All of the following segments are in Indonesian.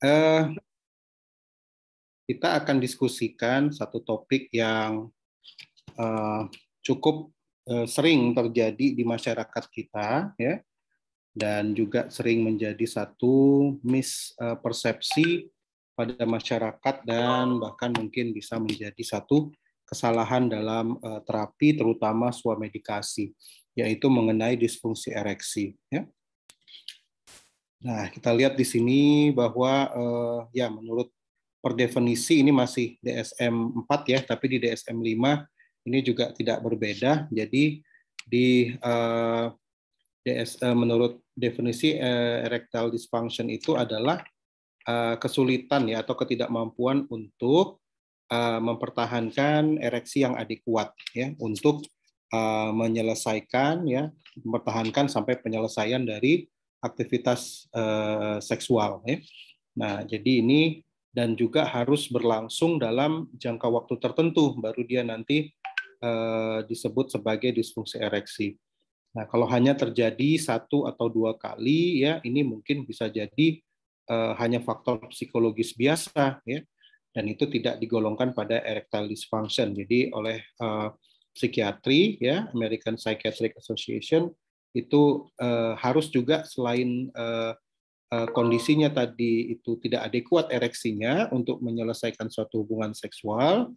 Eh, kita akan diskusikan satu topik yang cukup sering terjadi di masyarakat kita, ya, dan juga sering menjadi satu mispersepsi pada masyarakat dan bahkan mungkin bisa menjadi satu kesalahan dalam terapi, terutama swamedikasi, yaitu mengenai disfungsi ereksi. Ya. Nah, kita lihat di sini bahwa ya menurut per definisi ini masih DSM 4 ya, tapi di DSM 5 ini juga tidak berbeda. Jadi di menurut definisi erectile dysfunction itu adalah kesulitan ya atau ketidakmampuan untuk mempertahankan ereksi yang adekuat ya untuk menyelesaikan ya mempertahankan sampai penyelesaian dari aktivitas seksual ya. Nah, jadi ini dan juga harus berlangsung dalam jangka waktu tertentu baru dia nanti disebut sebagai disfungsi ereksi. Nah, kalau hanya terjadi 1 atau 2 kali ya ini mungkin bisa jadi hanya faktor psikologis biasa ya dan itu tidak digolongkan pada erectile dysfunction. Jadi oleh psikiatri ya American Psychiatric Association itu harus juga selain kondisinya tadi itu tidak adekuat ereksinya untuk menyelesaikan suatu hubungan seksual,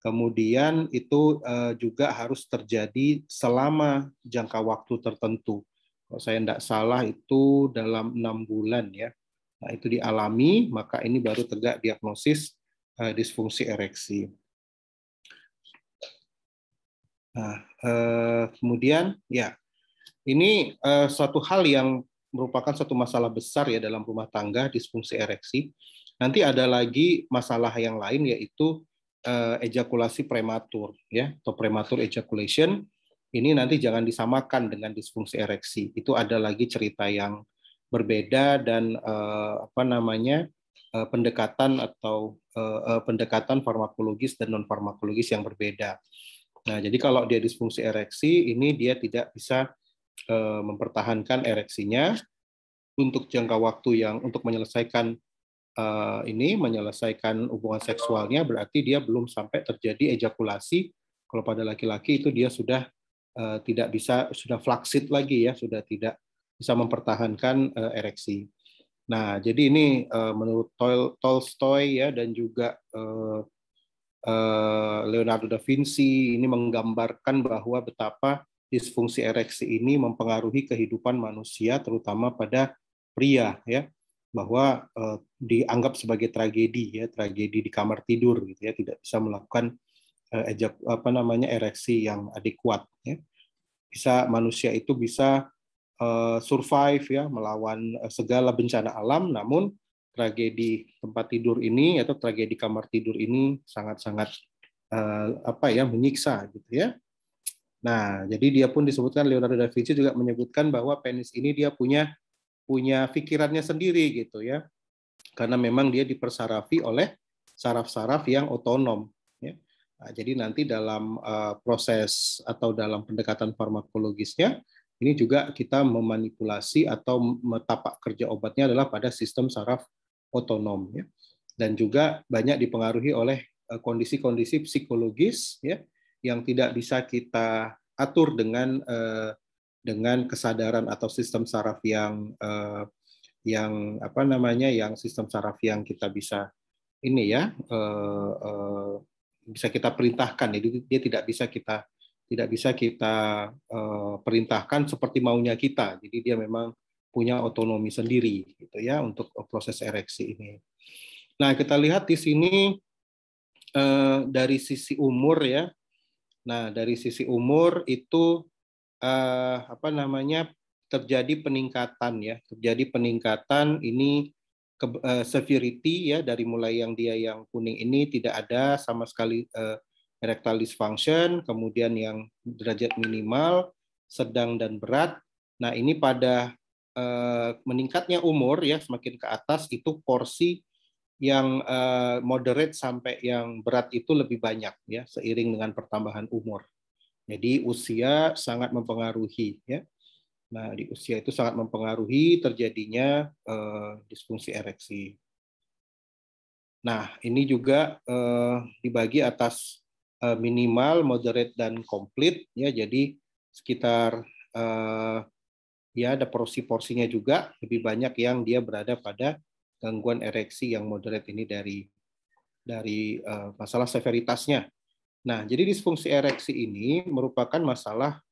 kemudian itu juga harus terjadi selama jangka waktu tertentu. Kalau saya tidak salah itu dalam 6 bulan ya. Nah, itu dialami, maka ini baru tegak diagnosis disfungsi ereksi. Nah, kemudian ya ini suatu hal yang merupakan suatu masalah besar ya dalam rumah tangga, disfungsi ereksi. Nanti ada lagi masalah yang lain yaitu ejakulasi prematur ya atau prematur ejaculation. Ini nanti jangan disamakan dengan disfungsi ereksi. Itu ada lagi cerita yang berbeda dan pendekatan atau pendekatan farmakologis dan non farmakologis yang berbeda. Nah, jadi kalau dia disfungsi ereksi, ini dia tidak bisa mempertahankan ereksinya untuk jangka waktu yang untuk menyelesaikan menyelesaikan hubungan seksualnya, berarti dia belum sampai terjadi ejakulasi. Kalau pada laki-laki itu dia sudah tidak bisa, sudah flaccid lagi ya, sudah tidak bisa mempertahankan ereksi. Nah, jadi ini menurut Tolstoy ya dan juga Leonardo da Vinci ini menggambarkan bahwa betapa disfungsi ereksi ini mempengaruhi kehidupan manusia terutama pada pria ya bahwa dianggap sebagai tragedi ya tragedi di kamar tidur gitu ya tidak bisa melakukan ereksi yang adekuat ya. Bisa manusia itu bisa survive ya melawan segala bencana alam namun tragedi tempat tidur ini atau tragedi kamar tidur ini sangat-sangat menyiksa gitu ya. Nah, jadi dia pun disebutkan Leonardo da Vinci juga menyebutkan bahwa penis ini dia punya pikirannya sendiri gitu ya. Karena memang dia dipersarafi oleh saraf-saraf yang otonom ya. Nah, jadi nanti dalam proses atau dalam pendekatan farmakologisnya ini juga kita memanipulasi atau metapak kerja obatnya adalah pada sistem saraf otonom ya. Dan juga banyak dipengaruhi oleh kondisi-kondisi psikologis ya yang tidak bisa kita atur dengan kesadaran atau sistem saraf yang sistem saraf yang kita bisa ini ya bisa kita perintahkan. Jadi dia tidak bisa kita perintahkan seperti maunya kita. Jadi dia memang punya otonomi sendiri gitu ya untuk proses ereksi ini. Nah, kita lihat di sini dari sisi umur ya. Nah, dari sisi umur itu terjadi peningkatan ya. Terjadi peningkatan ini severity ya dari mulai yang dia yang kuning ini tidak ada sama sekali erectile dysfunction, kemudian yang derajat minimal, sedang dan berat. Nah, ini pada meningkatnya umur ya semakin ke atas itu porsi yang moderate sampai yang berat itu lebih banyak ya seiring dengan pertambahan umur. Jadi usia sangat mempengaruhi ya. Nah, di usia itu sangat mempengaruhi terjadinya disfungsi ereksi. Nah, ini juga dibagi atas minimal, moderate, dan complete. Ya, jadi sekitar ya ada porsi-porsinya juga, lebih banyak yang dia berada pada gangguan ereksi yang moderate ini dari masalah severitasnya. Nah, jadi disfungsi ereksi ini merupakan masalah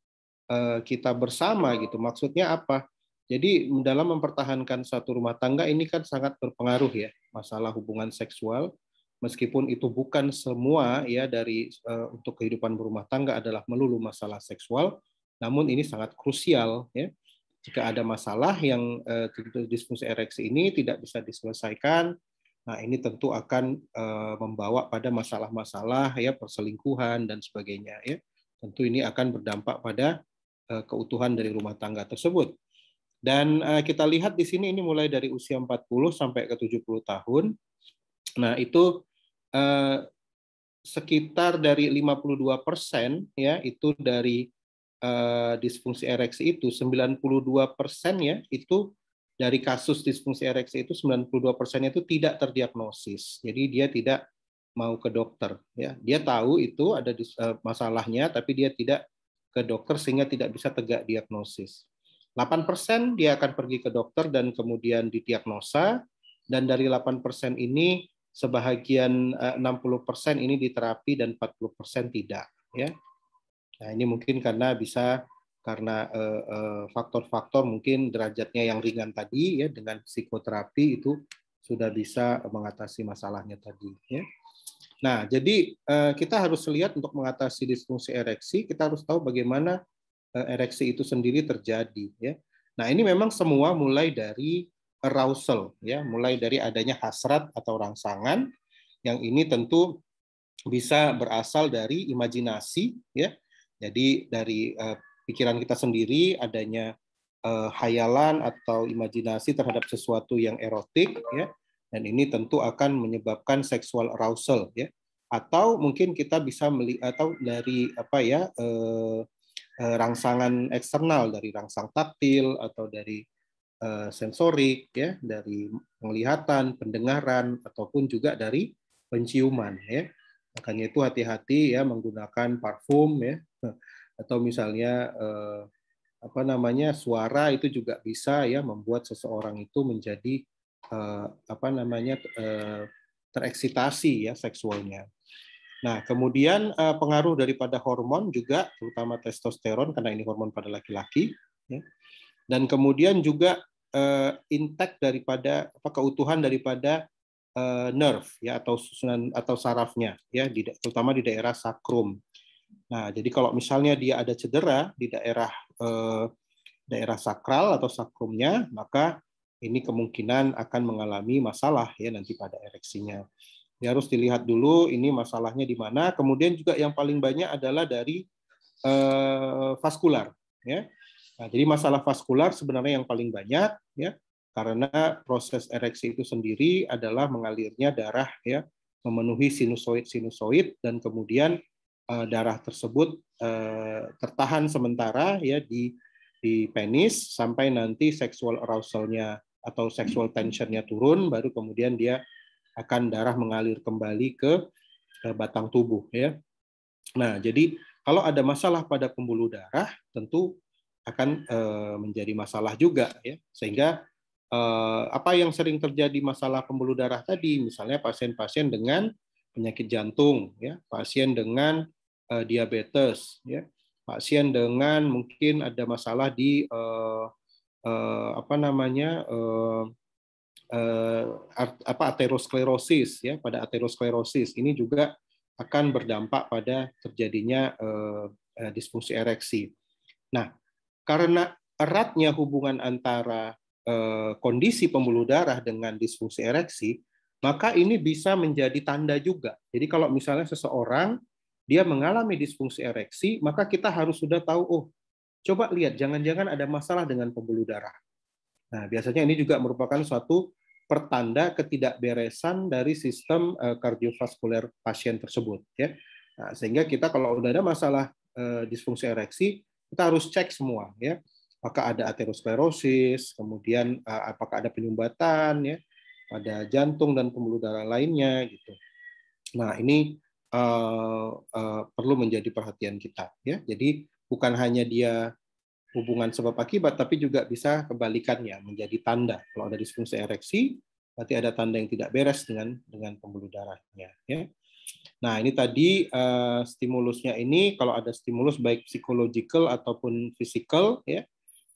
kita bersama gitu. Maksudnya apa? Jadi dalam mempertahankan satu rumah tangga ini kan sangat berpengaruh ya, masalah hubungan seksual. Meskipun itu bukan semua ya dari untuk kehidupan berumah tangga adalah melulu masalah seksual, namun ini sangat krusial ya. Jika ada masalah yang disfungsi ereksi ini tidak bisa diselesaikan, nah ini tentu akan membawa pada masalah-masalah ya perselingkuhan dan sebagainya ya. Tentu ini akan berdampak pada keutuhan dari rumah tangga tersebut. Dan kita lihat di sini ini mulai dari usia 40 sampai ke 70 tahun. Nah, itu sekitar dari 52% ya itu dari disfungsi ereksi itu 92% ya itu dari kasus disfungsi ereksi itu 92% itu tidak terdiagnosis. Jadi dia tidak mau ke dokter ya. Dia tahu itu ada masalahnya tapi dia tidak ke dokter sehingga tidak bisa tegak diagnosis. 8% dia akan pergi ke dokter dan kemudian didiagnosa, dan dari 8% ini sebahagian 60% ini diterapi dan 40% tidak ya. Nah, ini mungkin karena faktor-faktor mungkin derajatnya yang ringan tadi ya, dengan psikoterapi itu sudah bisa mengatasi masalahnya tadi ya. Nah, jadi kita harus lihat untuk mengatasi disfungsi ereksi, kita harus tahu bagaimana ereksi itu sendiri terjadi ya. Nah, ini memang semua mulai dari arousal ya, mulai dari adanya hasrat atau rangsangan yang ini tentu bisa berasal dari imajinasi ya. Jadi dari pikiran kita sendiri adanya hayalan atau imajinasi terhadap sesuatu yang erotik ya. Dan ini tentu akan menyebabkan sexual arousal ya. Atau mungkin kita bisa melihat atau dari apa ya rangsangan eksternal, dari rangsang taktil atau dari sensorik ya, dari penglihatan, pendengaran ataupun juga dari penciuman ya. Makanya itu hati-hati ya menggunakan parfum ya, atau misalnya apa namanya suara itu juga bisa ya membuat seseorang itu menjadi apa namanya tereksitasi ya seksualnya. Nah, kemudian pengaruh daripada hormon juga, terutama testosteron karena ini hormon pada laki-laki, ya. Dan kemudian juga intek daripada keutuhan daripada nerve ya atau susunan atau sarafnya ya, terutama di daerah sakrum. Nah, jadi kalau misalnya dia ada cedera di daerah sakral atau sakrumnya, maka ini kemungkinan akan mengalami masalah ya nanti pada ereksinya. Ya, harus dilihat dulu ini masalahnya di mana. Kemudian juga yang paling banyak adalah dari vaskular. Ya. Nah, jadi masalah vaskular sebenarnya yang paling banyak, ya, karena proses ereksi itu sendiri adalah mengalirnya darah, ya, memenuhi sinusoid dan kemudian darah tersebut tertahan sementara, ya, di penis sampai nanti sexual arousal-nya atau sexual tension-nya turun, baru kemudian dia akan darah mengalir kembali ke batang tubuh ya. Nah, jadi kalau ada masalah pada pembuluh darah tentu akan menjadi masalah juga ya. Sehingga apa yang sering terjadi masalah pembuluh darah tadi, misalnya pasien-pasien dengan penyakit jantung ya, pasien dengan diabetes ya, pasien dengan mungkin ada masalah di apa namanya aterosklerosis ya, pada aterosklerosis ini juga akan berdampak pada terjadinya disfungsi ereksi. Nah, karena eratnya hubungan antara kondisi pembuluh darah dengan disfungsi ereksi, maka ini bisa menjadi tanda juga. Jadi kalau misalnya seseorang dia mengalami disfungsi ereksi, maka kita harus sudah tahu, oh, coba lihat jangan-jangan ada masalah dengan pembuluh darah. Nah, biasanya ini juga merupakan suatu pertanda ketidakberesan dari sistem kardiovaskuler pasien tersebut ya. Nah, sehingga kita kalau udah ada masalah disfungsi ereksi, kita harus cek semua ya. Apakah ada aterosklerosis, kemudian apakah ada penyumbatan ya. pada jantung dan pembuluh darah lainnya gitu. Nah, ini perlu menjadi perhatian kita ya. Jadi bukan hanya dia hubungan sebab akibat, tapi juga bisa kebalikannya menjadi tanda. Kalau ada disfungsi ereksi, berarti ada tanda yang tidak beres dengan pembuluh darahnya. Ya. Nah, ini tadi stimulusnya ini kalau ada stimulus baik psikologikal ataupun fisikal, ya,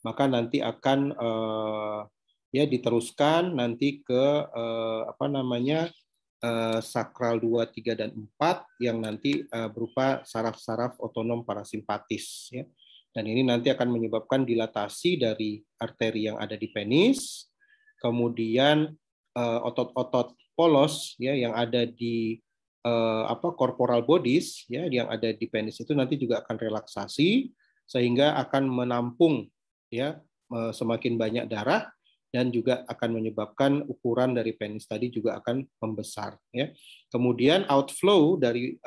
maka nanti akan ya diteruskan nanti ke apa namanya sakral 2, 3, dan 4 yang nanti berupa saraf-saraf otonom parasimpatis. Ya. Dan ini nanti akan menyebabkan dilatasi dari arteri yang ada di penis, kemudian otot-otot polos ya yang ada di corporal bodies ya yang ada di penis itu nanti juga akan relaksasi sehingga akan menampung ya semakin banyak darah dan juga akan menyebabkan ukuran dari penis tadi juga akan membesar ya. Kemudian outflow dari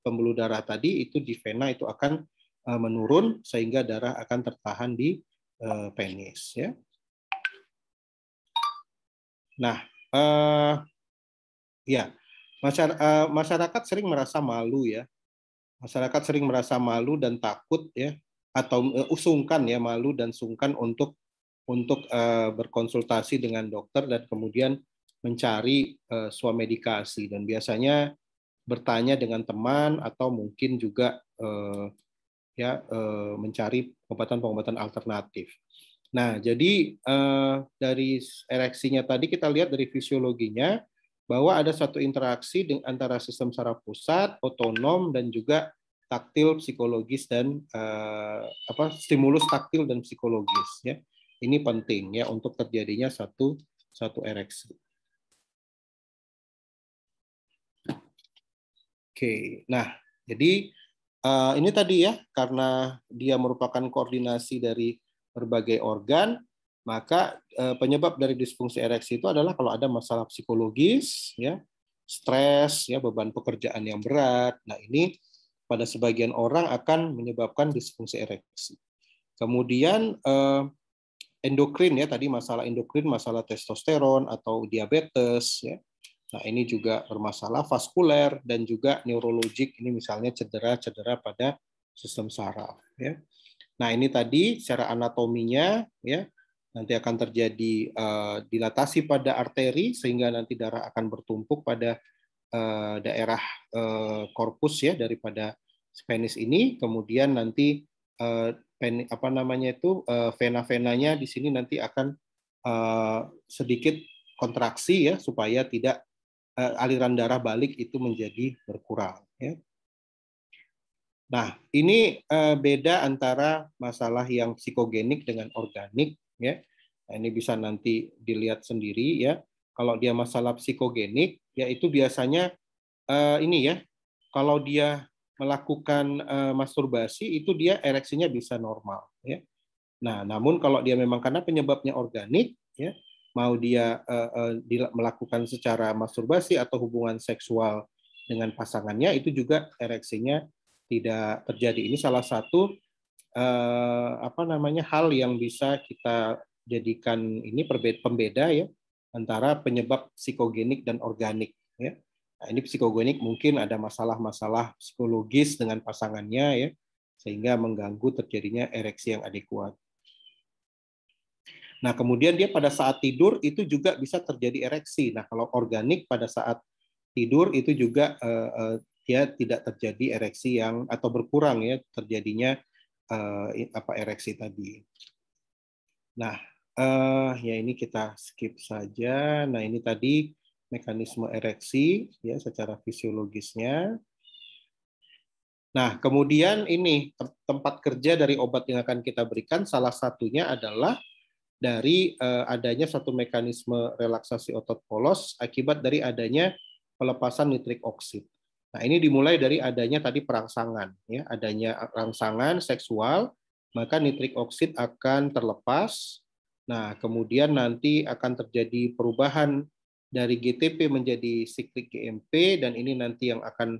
pembuluh darah tadi itu di vena itu akan menurun sehingga darah akan tertahan di penis ya. Nah, ya masyarakat sering merasa malu ya. Masyarakat sering merasa malu dan takut ya atau sungkan ya, malu dan sungkan untuk berkonsultasi dengan dokter dan kemudian mencari swamedikasi dan biasanya bertanya dengan teman atau mungkin juga mencari pengobatan alternatif. Nah, jadi dari ereksinya tadi kita lihat dari fisiologinya bahwa ada satu interaksi antara sistem saraf pusat, otonom, dan juga taktil, psikologis, dan stimulus taktil dan psikologis. Ya. Ini penting ya untuk terjadinya satu ereksi. Oke, nah jadi ini tadi ya karena dia merupakan koordinasi dari berbagai organ, maka penyebab dari disfungsi ereksi itu adalah kalau ada masalah psikologis, ya, stres, ya, beban pekerjaan yang berat. Nah ini pada sebagian orang akan menyebabkan disfungsi ereksi. Kemudian endokrin ya tadi masalah endokrin, masalah testosteron atau diabetes ya. Nah, ini juga bermasalah vaskuler dan juga neurologik ini misalnya cedera-cedera pada sistem saraf ya. Nah, ini tadi secara anatominya ya nanti akan terjadi dilatasi pada arteri sehingga nanti darah akan bertumpuk pada daerah korpus ya daripada penis ini, kemudian nanti vena-venanya di sini nanti akan sedikit kontraksi ya supaya tidak aliran darah balik itu menjadi berkurang ya. Nah, ini beda antara masalah yang psikogenik dengan organik ya. Nah, ini bisa nanti dilihat sendiri ya. Kalau dia masalah psikogenik ya itu biasanya ini ya. Kalau dia melakukan masturbasi itu dia ereksinya bisa normal ya. Nah, namun kalau dia memang karena penyebabnya organik ya, mau dia melakukan secara masturbasi atau hubungan seksual dengan pasangannya itu juga ereksinya tidak terjadi. Ini salah satu hal yang bisa kita jadikan ini pembeda ya antara penyebab psikogenik dan organik ya. Nah, ini psikogenik mungkin ada masalah-masalah psikologis dengan pasangannya ya sehingga mengganggu terjadinya ereksi yang adekuat. Nah, kemudian dia pada saat tidur itu juga bisa terjadi ereksi. Nah, kalau organik pada saat tidur itu juga dia tidak terjadi ereksi yang atau berkurang ya terjadinya ereksi tadi. Nah, ya ini kita skip saja. Nah, ini tadi mekanisme ereksi ya secara fisiologisnya. Nah, kemudian ini tempat kerja dari obat yang akan kita berikan salah satunya adalah dari adanya satu mekanisme relaksasi otot polos akibat dari adanya pelepasan nitrik oksid. Nah, ini dimulai dari adanya tadi perangsangan ya, adanya rangsangan seksual, maka nitrik oksid akan terlepas. Nah, kemudian nanti akan terjadi perubahan dari GTP menjadi siklik GMP dan ini nanti yang akan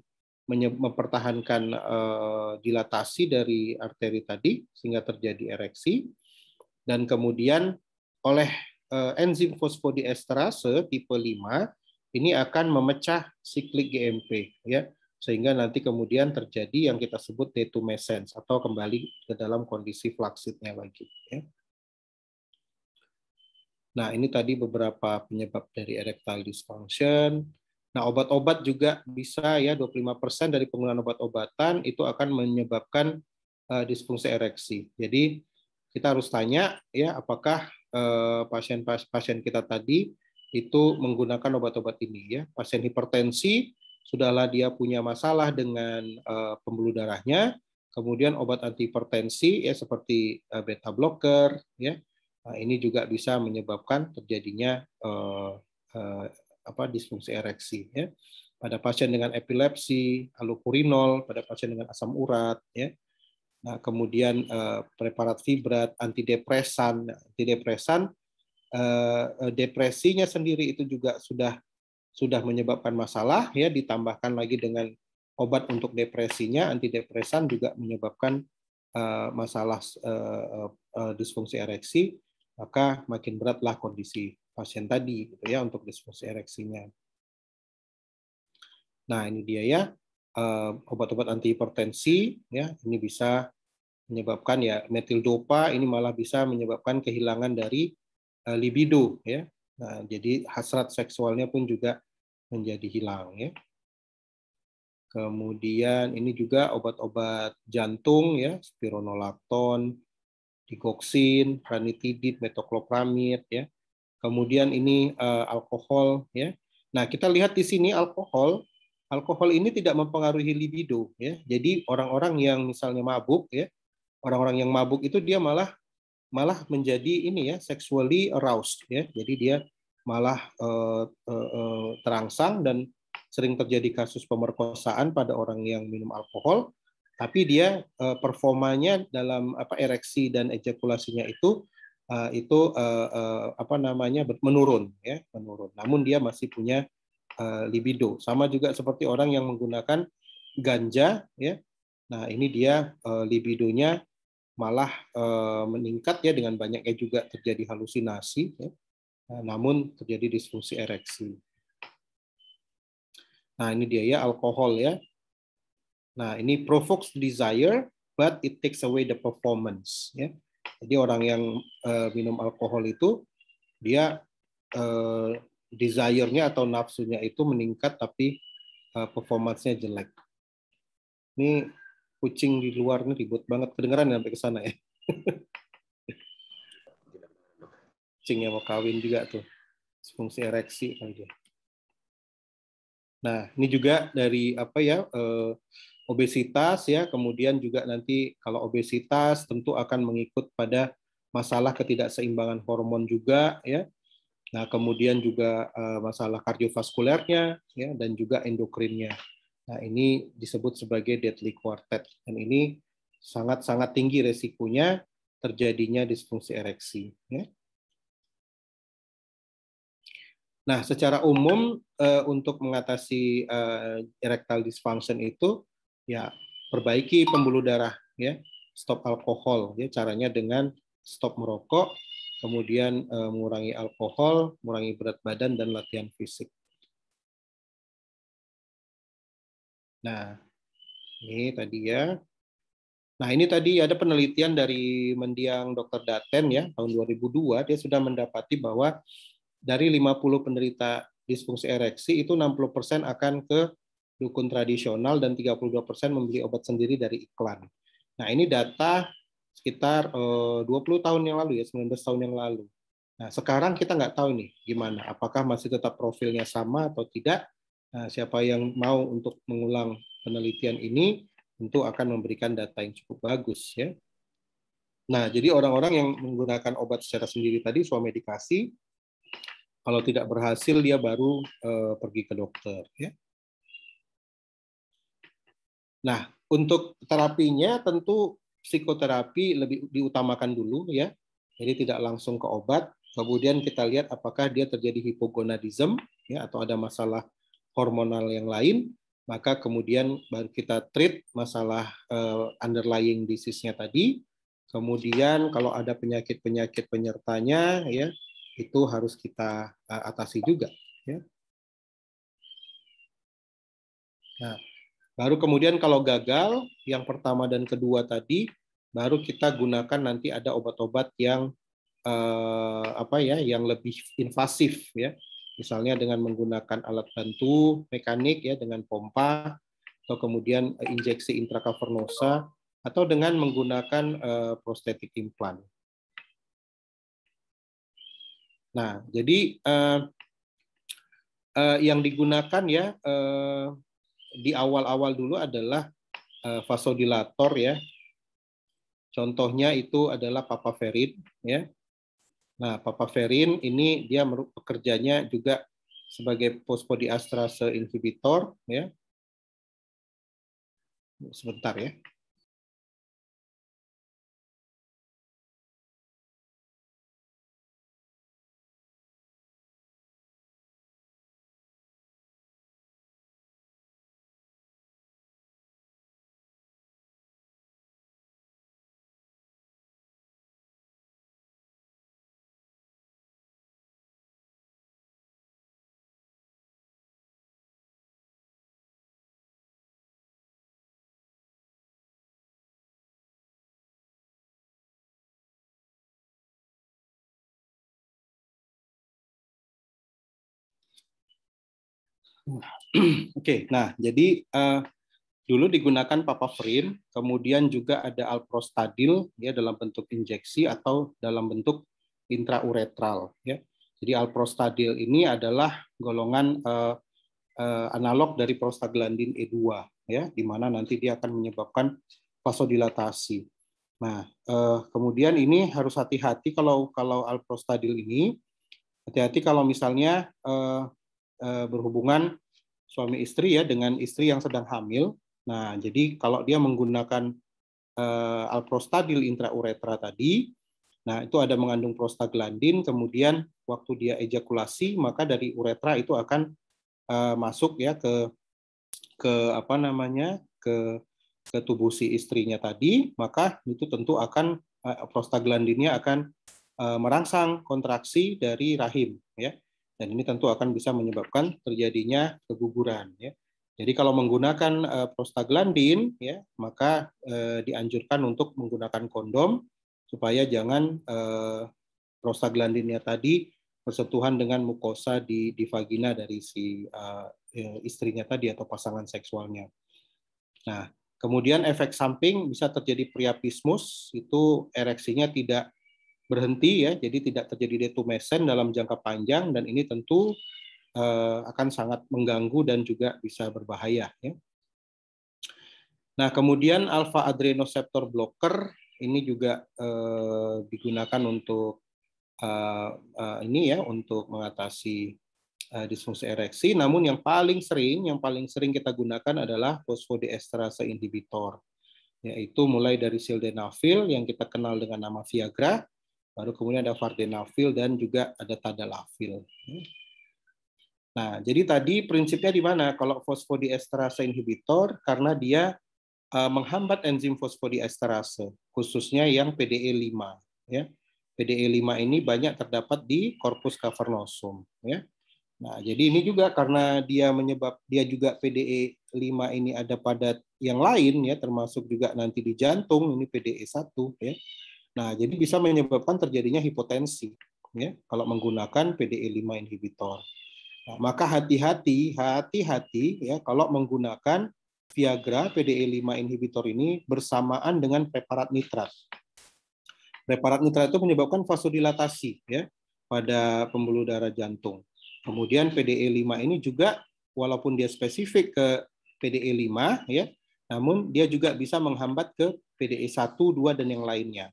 mempertahankan dilatasi dari arteri tadi sehingga terjadi ereksi dan kemudian oleh enzim fosfodiesterase tipe 5 ini akan memecah siklik GMP, ya, sehingga nanti kemudian terjadi yang kita sebut detumescence atau kembali ke dalam kondisi flaksitnya lagi. Ya. Nah, ini tadi beberapa penyebab dari erectile dysfunction. Nah, obat-obat juga bisa, ya, 25% dari penggunaan obat-obatan itu akan menyebabkan disfungsi ereksi. Jadi kita harus tanya, ya, apakah pasien kita tadi itu menggunakan obat-obat ini, ya. Pasien hipertensi, sudahlah dia punya masalah dengan pembuluh darahnya, kemudian obat antihipertensi, ya, seperti beta blocker, ya. Nah, ini juga bisa menyebabkan terjadinya disfungsi ereksi, ya. Pada pasien dengan epilepsi, allopurinol, pada pasien dengan asam urat, ya. Nah, kemudian preparat fibrat, antidepresan, depresinya sendiri itu juga sudah menyebabkan masalah, ya, ditambahkan lagi dengan obat untuk depresinya, antidepresan juga menyebabkan masalah disfungsi ereksi, maka makin beratlah kondisi pasien tadi, gitu ya, untuk disfungsi ereksinya. Nah, ini dia, ya, obat-obat antihipertensi, ya, ini bisa menyebabkan, ya, metildopa ini malah bisa menyebabkan kehilangan dari libido, ya. Nah, jadi hasrat seksualnya pun juga menjadi hilang, ya. Kemudian ini juga obat-obat jantung, ya, spironolakton, digoxin, ranitidin, metoclopramid, ya. Kemudian ini alkohol, ya. Nah, kita lihat di sini alkohol ini tidak mempengaruhi libido, ya. Jadi orang-orang yang misalnya mabuk, ya, orang-orang yang mabuk itu dia malah menjadi ini, ya, sexually aroused, ya. Jadi dia malah terangsang dan sering terjadi kasus pemerkosaan pada orang yang minum alkohol, tapi dia performanya dalam ereksi dan ejakulasinya itu menurun, ya, menurun. Namun dia masih punya libido. Sama juga seperti orang yang menggunakan ganja, ya. Nah, ini dia libidonya malah meningkat, ya, dengan banyaknya juga terjadi halusinasi, ya. Namun terjadi disfungsi ereksi. Nah, ini dia, ya, alkohol, ya. Nah, ini provokes desire but it takes away the performance, ya. Jadi orang yang minum alkohol itu dia desire-nya atau nafsunya itu meningkat tapi performance-nya jelek. Ini kucing di luar nih ribut banget, kedengeran sampai ke sana, ya. Kucing yang mau kawin juga tuh, fungsi ereksi aja. Nah, ini juga dari obesitas, ya. Kemudian juga nanti kalau obesitas tentu akan mengikut pada masalah ketidakseimbangan hormon juga, ya. Nah, kemudian juga masalah kardiovaskulernya, ya, dan juga endokrinnya. Nah, ini disebut sebagai deadly quartet, dan ini sangat-sangat tinggi resikonya terjadinya disfungsi ereksi, ya. Nah, secara umum untuk mengatasi erectile dysfunction itu, ya, perbaiki pembuluh darah, ya, stop alkohol, ya, caranya dengan stop merokok, kemudian mengurangi alkohol, mengurangi berat badan dan latihan fisik. Nah, ini tadi, ya. Nah, ini tadi ada penelitian dari Mendiang Dr. Daten, ya, tahun 2002, dia sudah mendapati bahwa dari 50 penderita disfungsi ereksi itu 60% akan ke dukun tradisional dan 32% membeli obat sendiri dari iklan. Nah, ini data sekitar 20 tahun yang lalu, ya, 19 tahun yang lalu. Nah, sekarang kita nggak tahu nih gimana, apakah masih tetap profilnya sama atau tidak. Nah, siapa yang mau untuk mengulang penelitian ini tentu akan memberikan data yang cukup bagus, ya. Nah, jadi orang-orang yang menggunakan obat secara sendiri tadi, swamedikasi, kalau tidak berhasil dia baru pergi ke dokter, ya. Nah, untuk terapinya tentu psikoterapi lebih diutamakan dulu, ya. Jadi tidak langsung ke obat. Kemudian kita lihat apakah dia terjadi hipogonadism, ya, atau ada masalah hormonal yang lain. Maka kemudian baru kita treat masalah underlying disease-nya tadi. Kemudian kalau ada penyakit-penyakit penyertanya, ya, itu harus kita atasi juga. Ya. Nah, baru kemudian kalau gagal, yang pertama dan kedua tadi, baru kita gunakan nanti ada obat-obat yang yang lebih invasif ya. Misalnya dengan menggunakan alat bantu mekanik ya, dengan pompa, atau kemudian injeksi intracavernosa, atau dengan menggunakan prostetik implant. Nah, jadi yang digunakan ya di awal-awal dulu adalah vasodilator ya. Contohnya itu adalah papaverin ya. Nah, papaverin ini dia bekerjanya juga sebagai fosfodiesterase inhibitor ya. Sebentar ya. Oke, nah jadi dulu digunakan papaverin, kemudian juga ada alprostadil ya dalam bentuk injeksi atau dalam bentuk intrauretral ya. Jadi alprostadil ini adalah golongan analog dari prostaglandin E2 ya, di mana nanti dia akan menyebabkan vasodilatasi. Nah, kemudian ini harus hati-hati kalau alprostadil ini, hati-hati kalau misalnya berhubungan suami istri ya dengan istri yang sedang hamil. Nah, jadi kalau dia menggunakan alprostadil intrauretra tadi, nah itu ada mengandung prostaglandin, kemudian waktu dia ejakulasi maka dari uretra itu akan masuk ya ke apa namanya ke tubuh si istrinya tadi, maka itu tentu akan prostaglandinnya akan merangsang kontraksi dari rahim ya. Dan ini tentu akan bisa menyebabkan terjadinya keguguran ya. Jadi kalau menggunakan prostaglandin ya, maka dianjurkan untuk menggunakan kondom supaya jangan prostaglandinnya tadi bersentuhan dengan mukosa di vagina dari si istrinya tadi atau pasangan seksualnya. Nah, kemudian efek samping bisa terjadi priapismus, itu ereksinya tidak berhenti ya, jadi tidak terjadi detumescen dalam jangka panjang, dan ini tentu akan sangat mengganggu dan juga bisa berbahaya ya. Nah, kemudian alpha adrenoceptor blocker ini juga digunakan untuk ini ya, untuk mengatasi disfungsi ereksi. Namun yang paling sering kita gunakan adalah fosfodiesterase inhibitor, yaitu mulai dari sildenafil yang kita kenal dengan nama Viagra, baru kemudian ada vardenafil dan juga ada tadalafil. Nah, jadi tadi prinsipnya di mana? Kalau fosfodiesterase inhibitor, karena dia menghambat enzim fosfodiesterase, khususnya yang PDE5. Ya. PDE5 ini banyak terdapat di corpus cavernosum. Ya. Nah, jadi ini juga karena dia juga PDE5 ini ada pada yang lain, ya, termasuk juga nanti di jantung, ini PDE1. Ya. Nah, jadi bisa menyebabkan terjadinya hipotensi ya, kalau menggunakan PDE5 inhibitor. Nah, maka hati-hati ya kalau menggunakan Viagra PDE5 inhibitor ini bersamaan dengan preparat nitrat. Preparat nitrat itu menyebabkan vasodilatasi ya pada pembuluh darah jantung. Kemudian PDE5 ini juga walaupun dia spesifik ke PDE5 ya, namun dia juga bisa menghambat ke PDE1, 2 dan yang lainnya.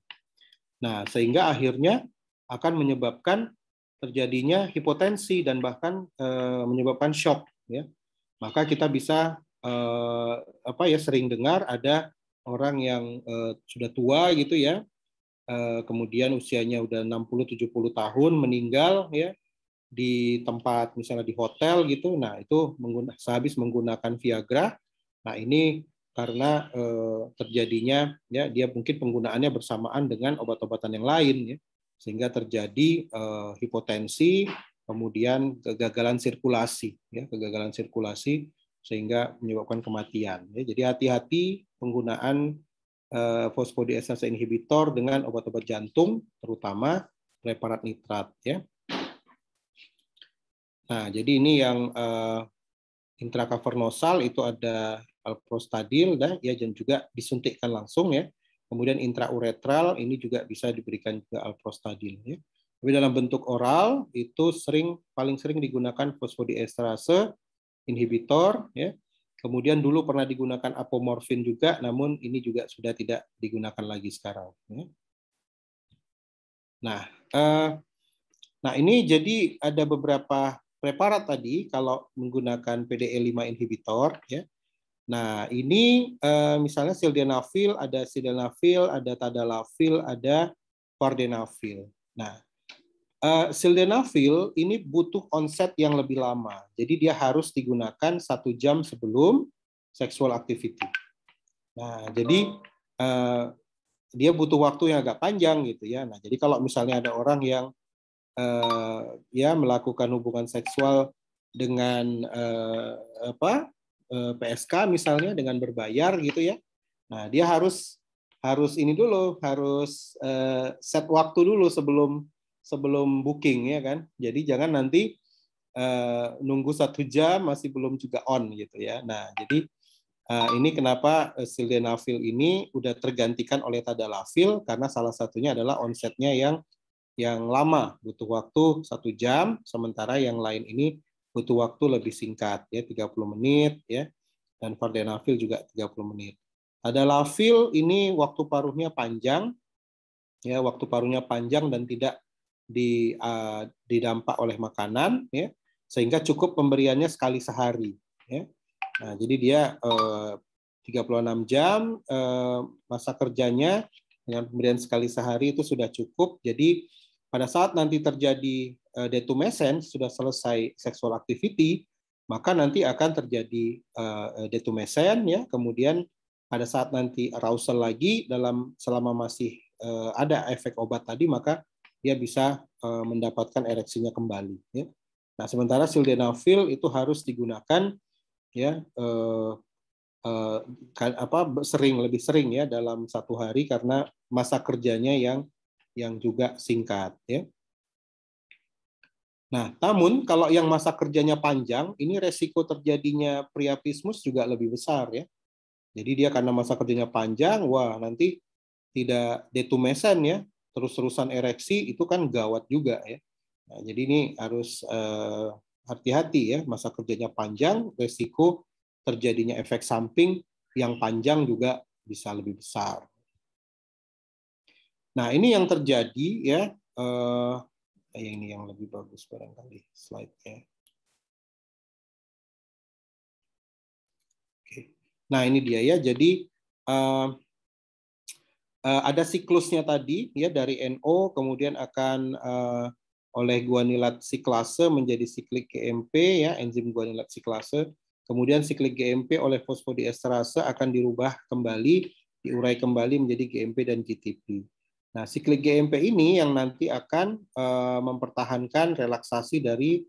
Nah, sehingga akhirnya akan menyebabkan terjadinya hipotensi dan bahkan menyebabkan shock ya. Maka kita bisa sering dengar ada orang yang sudah tua gitu ya, kemudian usianya udah 60-70 tahun meninggal ya di tempat misalnya di hotel gitu. Nah, itu sehabis menggunakan Viagra. Nah, ini karena terjadinya ya dia mungkin penggunaannya bersamaan dengan obat-obatan yang lain ya. sehingga terjadi hipotensi, kemudian kegagalan sirkulasi, ya, kegagalan sirkulasi sehingga menyebabkan kematian. Ya. Jadi hati-hati penggunaan fosfodiesterase inhibitor dengan obat-obat jantung, terutama preparat nitrat. Ya. Nah, jadi ini yang intracavernosal itu ada alprostadil, ya, dan juga disuntikkan langsung, ya. Kemudian intrauretral ini juga bisa diberikan juga alprostadil. Ya. Tapi dalam bentuk oral itu paling sering digunakan fosfodiesterase inhibitor, ya. Kemudian dulu pernah digunakan apomorfin juga, namun ini juga sudah tidak digunakan lagi sekarang. Ya. Nah, ini jadi ada beberapa preparat tadi kalau menggunakan PDE5 inhibitor, ya. Nah, ini misalnya sildenafil, ada tadalafil, ada vardenafil. Nah, sildenafil ini butuh onset yang lebih lama. Jadi dia harus digunakan 1 jam sebelum sexual activity. Nah, jadi dia butuh waktu yang agak panjang gitu ya. Nah, jadi kalau misalnya ada orang yang ya melakukan hubungan seksual dengan PSK misalnya dengan berbayar gitu ya. Nah, dia harus ini dulu, harus set waktu dulu sebelum booking ya kan. Jadi jangan nanti nunggu 1 jam masih belum juga on gitu ya. Nah, jadi ini kenapa sildenafil ini udah tergantikan oleh tadalafil karena salah satunya adalah onsetnya yang lama, butuh waktu 1 jam, sementara yang lain ini butuh waktu lebih singkat, ya 30 menit, ya, dan vardenafil juga 30 menit. Tadalafil ini waktu paruhnya panjang, ya, waktu paruhnya panjang dan tidak didampak oleh makanan, ya, sehingga cukup pemberiannya sekali sehari, ya. Nah, jadi dia 36 jam masa kerjanya dengan pemberian sekali sehari itu sudah cukup. Jadi pada saat nanti terjadi detumescence, sudah selesai sexual activity, maka nanti akan terjadi detumescence, ya. Kemudian pada saat nanti arousal lagi selama masih ada efek obat tadi, maka dia bisa mendapatkan ereksinya kembali. Ya. Nah, sementara sildenafil itu harus digunakan ya lebih sering ya dalam 1 hari karena masa kerjanya yang juga singkat ya. Nah, namun kalau yang masa kerjanya panjang, ini resiko terjadinya priapismus juga lebih besar ya. Jadi dia karena masa kerjanya panjang, wah nanti tidak detumescent ya, terus-terusan ereksi itu kan gawat juga ya. Nah, jadi ini harus hati-hati ya, masa kerjanya panjang, resiko terjadinya efek samping yang panjang juga bisa lebih besar. Nah, ini yang terjadi ya, ini yang lebih bagus barangkali slide-nya. Oke. Nah, ini dia ya, jadi ada siklusnya tadi ya dari NO kemudian akan oleh guanilat siklase menjadi siklik GMP ya, enzim guanilat siklase. Kemudian siklik GMP oleh fosfodiesterase akan dirubah kembali, diurai kembali menjadi GMP dan GTP. Nah, siklik GMP ini yang nanti akan mempertahankan relaksasi dari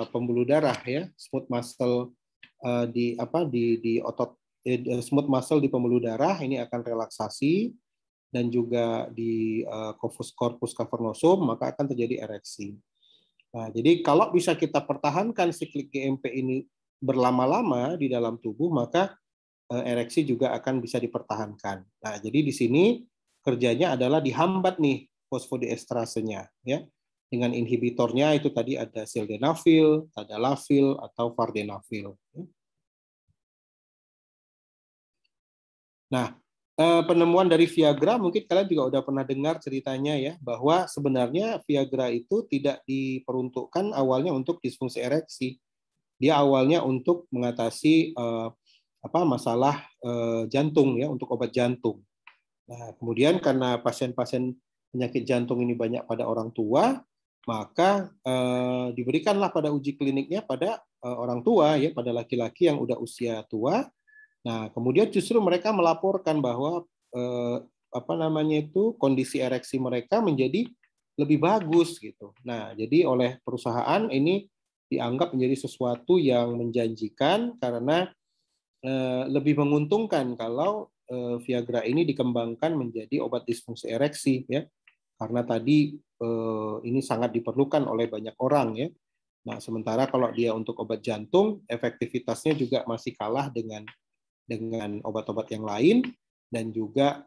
pembuluh darah ya, smooth muscle di otot smooth muscle di pembuluh darah ini akan relaksasi dan juga di corpus cavernosum maka akan terjadi ereksi. Nah, jadi kalau bisa kita pertahankan siklik GMP ini berlama-lama di dalam tubuh, maka ereksi juga akan bisa dipertahankan. Nah, jadi di sini kerjanya adalah dihambat nih fosfodiesterasenya, ya. Dengan inhibitornya itu tadi ada sildenafil, tadalafil, atau vardenafil. Nah, penemuan dari Viagra mungkin kalian juga udah pernah dengar ceritanya ya, bahwa sebenarnya Viagra itu tidak diperuntukkan awalnya untuk disfungsi ereksi. Dia awalnya untuk mengatasi masalah jantung ya, untuk obat jantung. Nah, kemudian karena pasien-pasien penyakit jantung ini banyak pada orang tua, maka diberikanlah pada uji kliniknya pada orang tua ya, pada laki-laki yang udah usia tua. Nah, kemudian justru mereka melaporkan bahwa kondisi ereksi mereka menjadi lebih bagus gitu. Nah, jadi oleh perusahaan ini dianggap menjadi sesuatu yang menjanjikan karena lebih menguntungkan kalau Viagra ini dikembangkan menjadi obat disfungsi ereksi ya. Karena tadi ini sangat diperlukan oleh banyak orang ya. Nah, sementara kalau dia untuk obat jantung, efektivitasnya juga masih kalah dengan obat-obat yang lain dan juga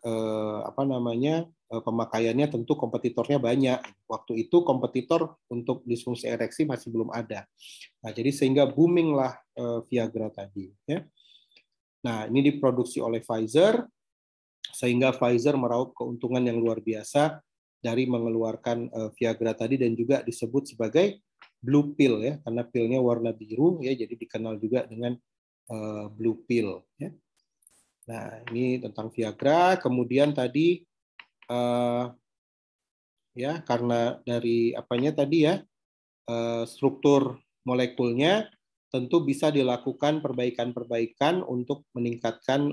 pemakaiannya tentu kompetitornya banyak. Waktu itu kompetitor untuk disfungsi ereksi masih belum ada. Nah, jadi sehingga boominglah Viagra tadi ya. Nah, ini diproduksi oleh Pfizer sehingga Pfizer meraup keuntungan yang luar biasa dari mengeluarkan Viagra tadi dan juga disebut sebagai blue pill ya, karena pilnya warna biru ya, jadi dikenal juga dengan blue pill ya. Nah, ini tentang Viagra. Kemudian tadi ya karena dari tadi ya struktur molekulnya tentu bisa dilakukan perbaikan-perbaikan untuk meningkatkan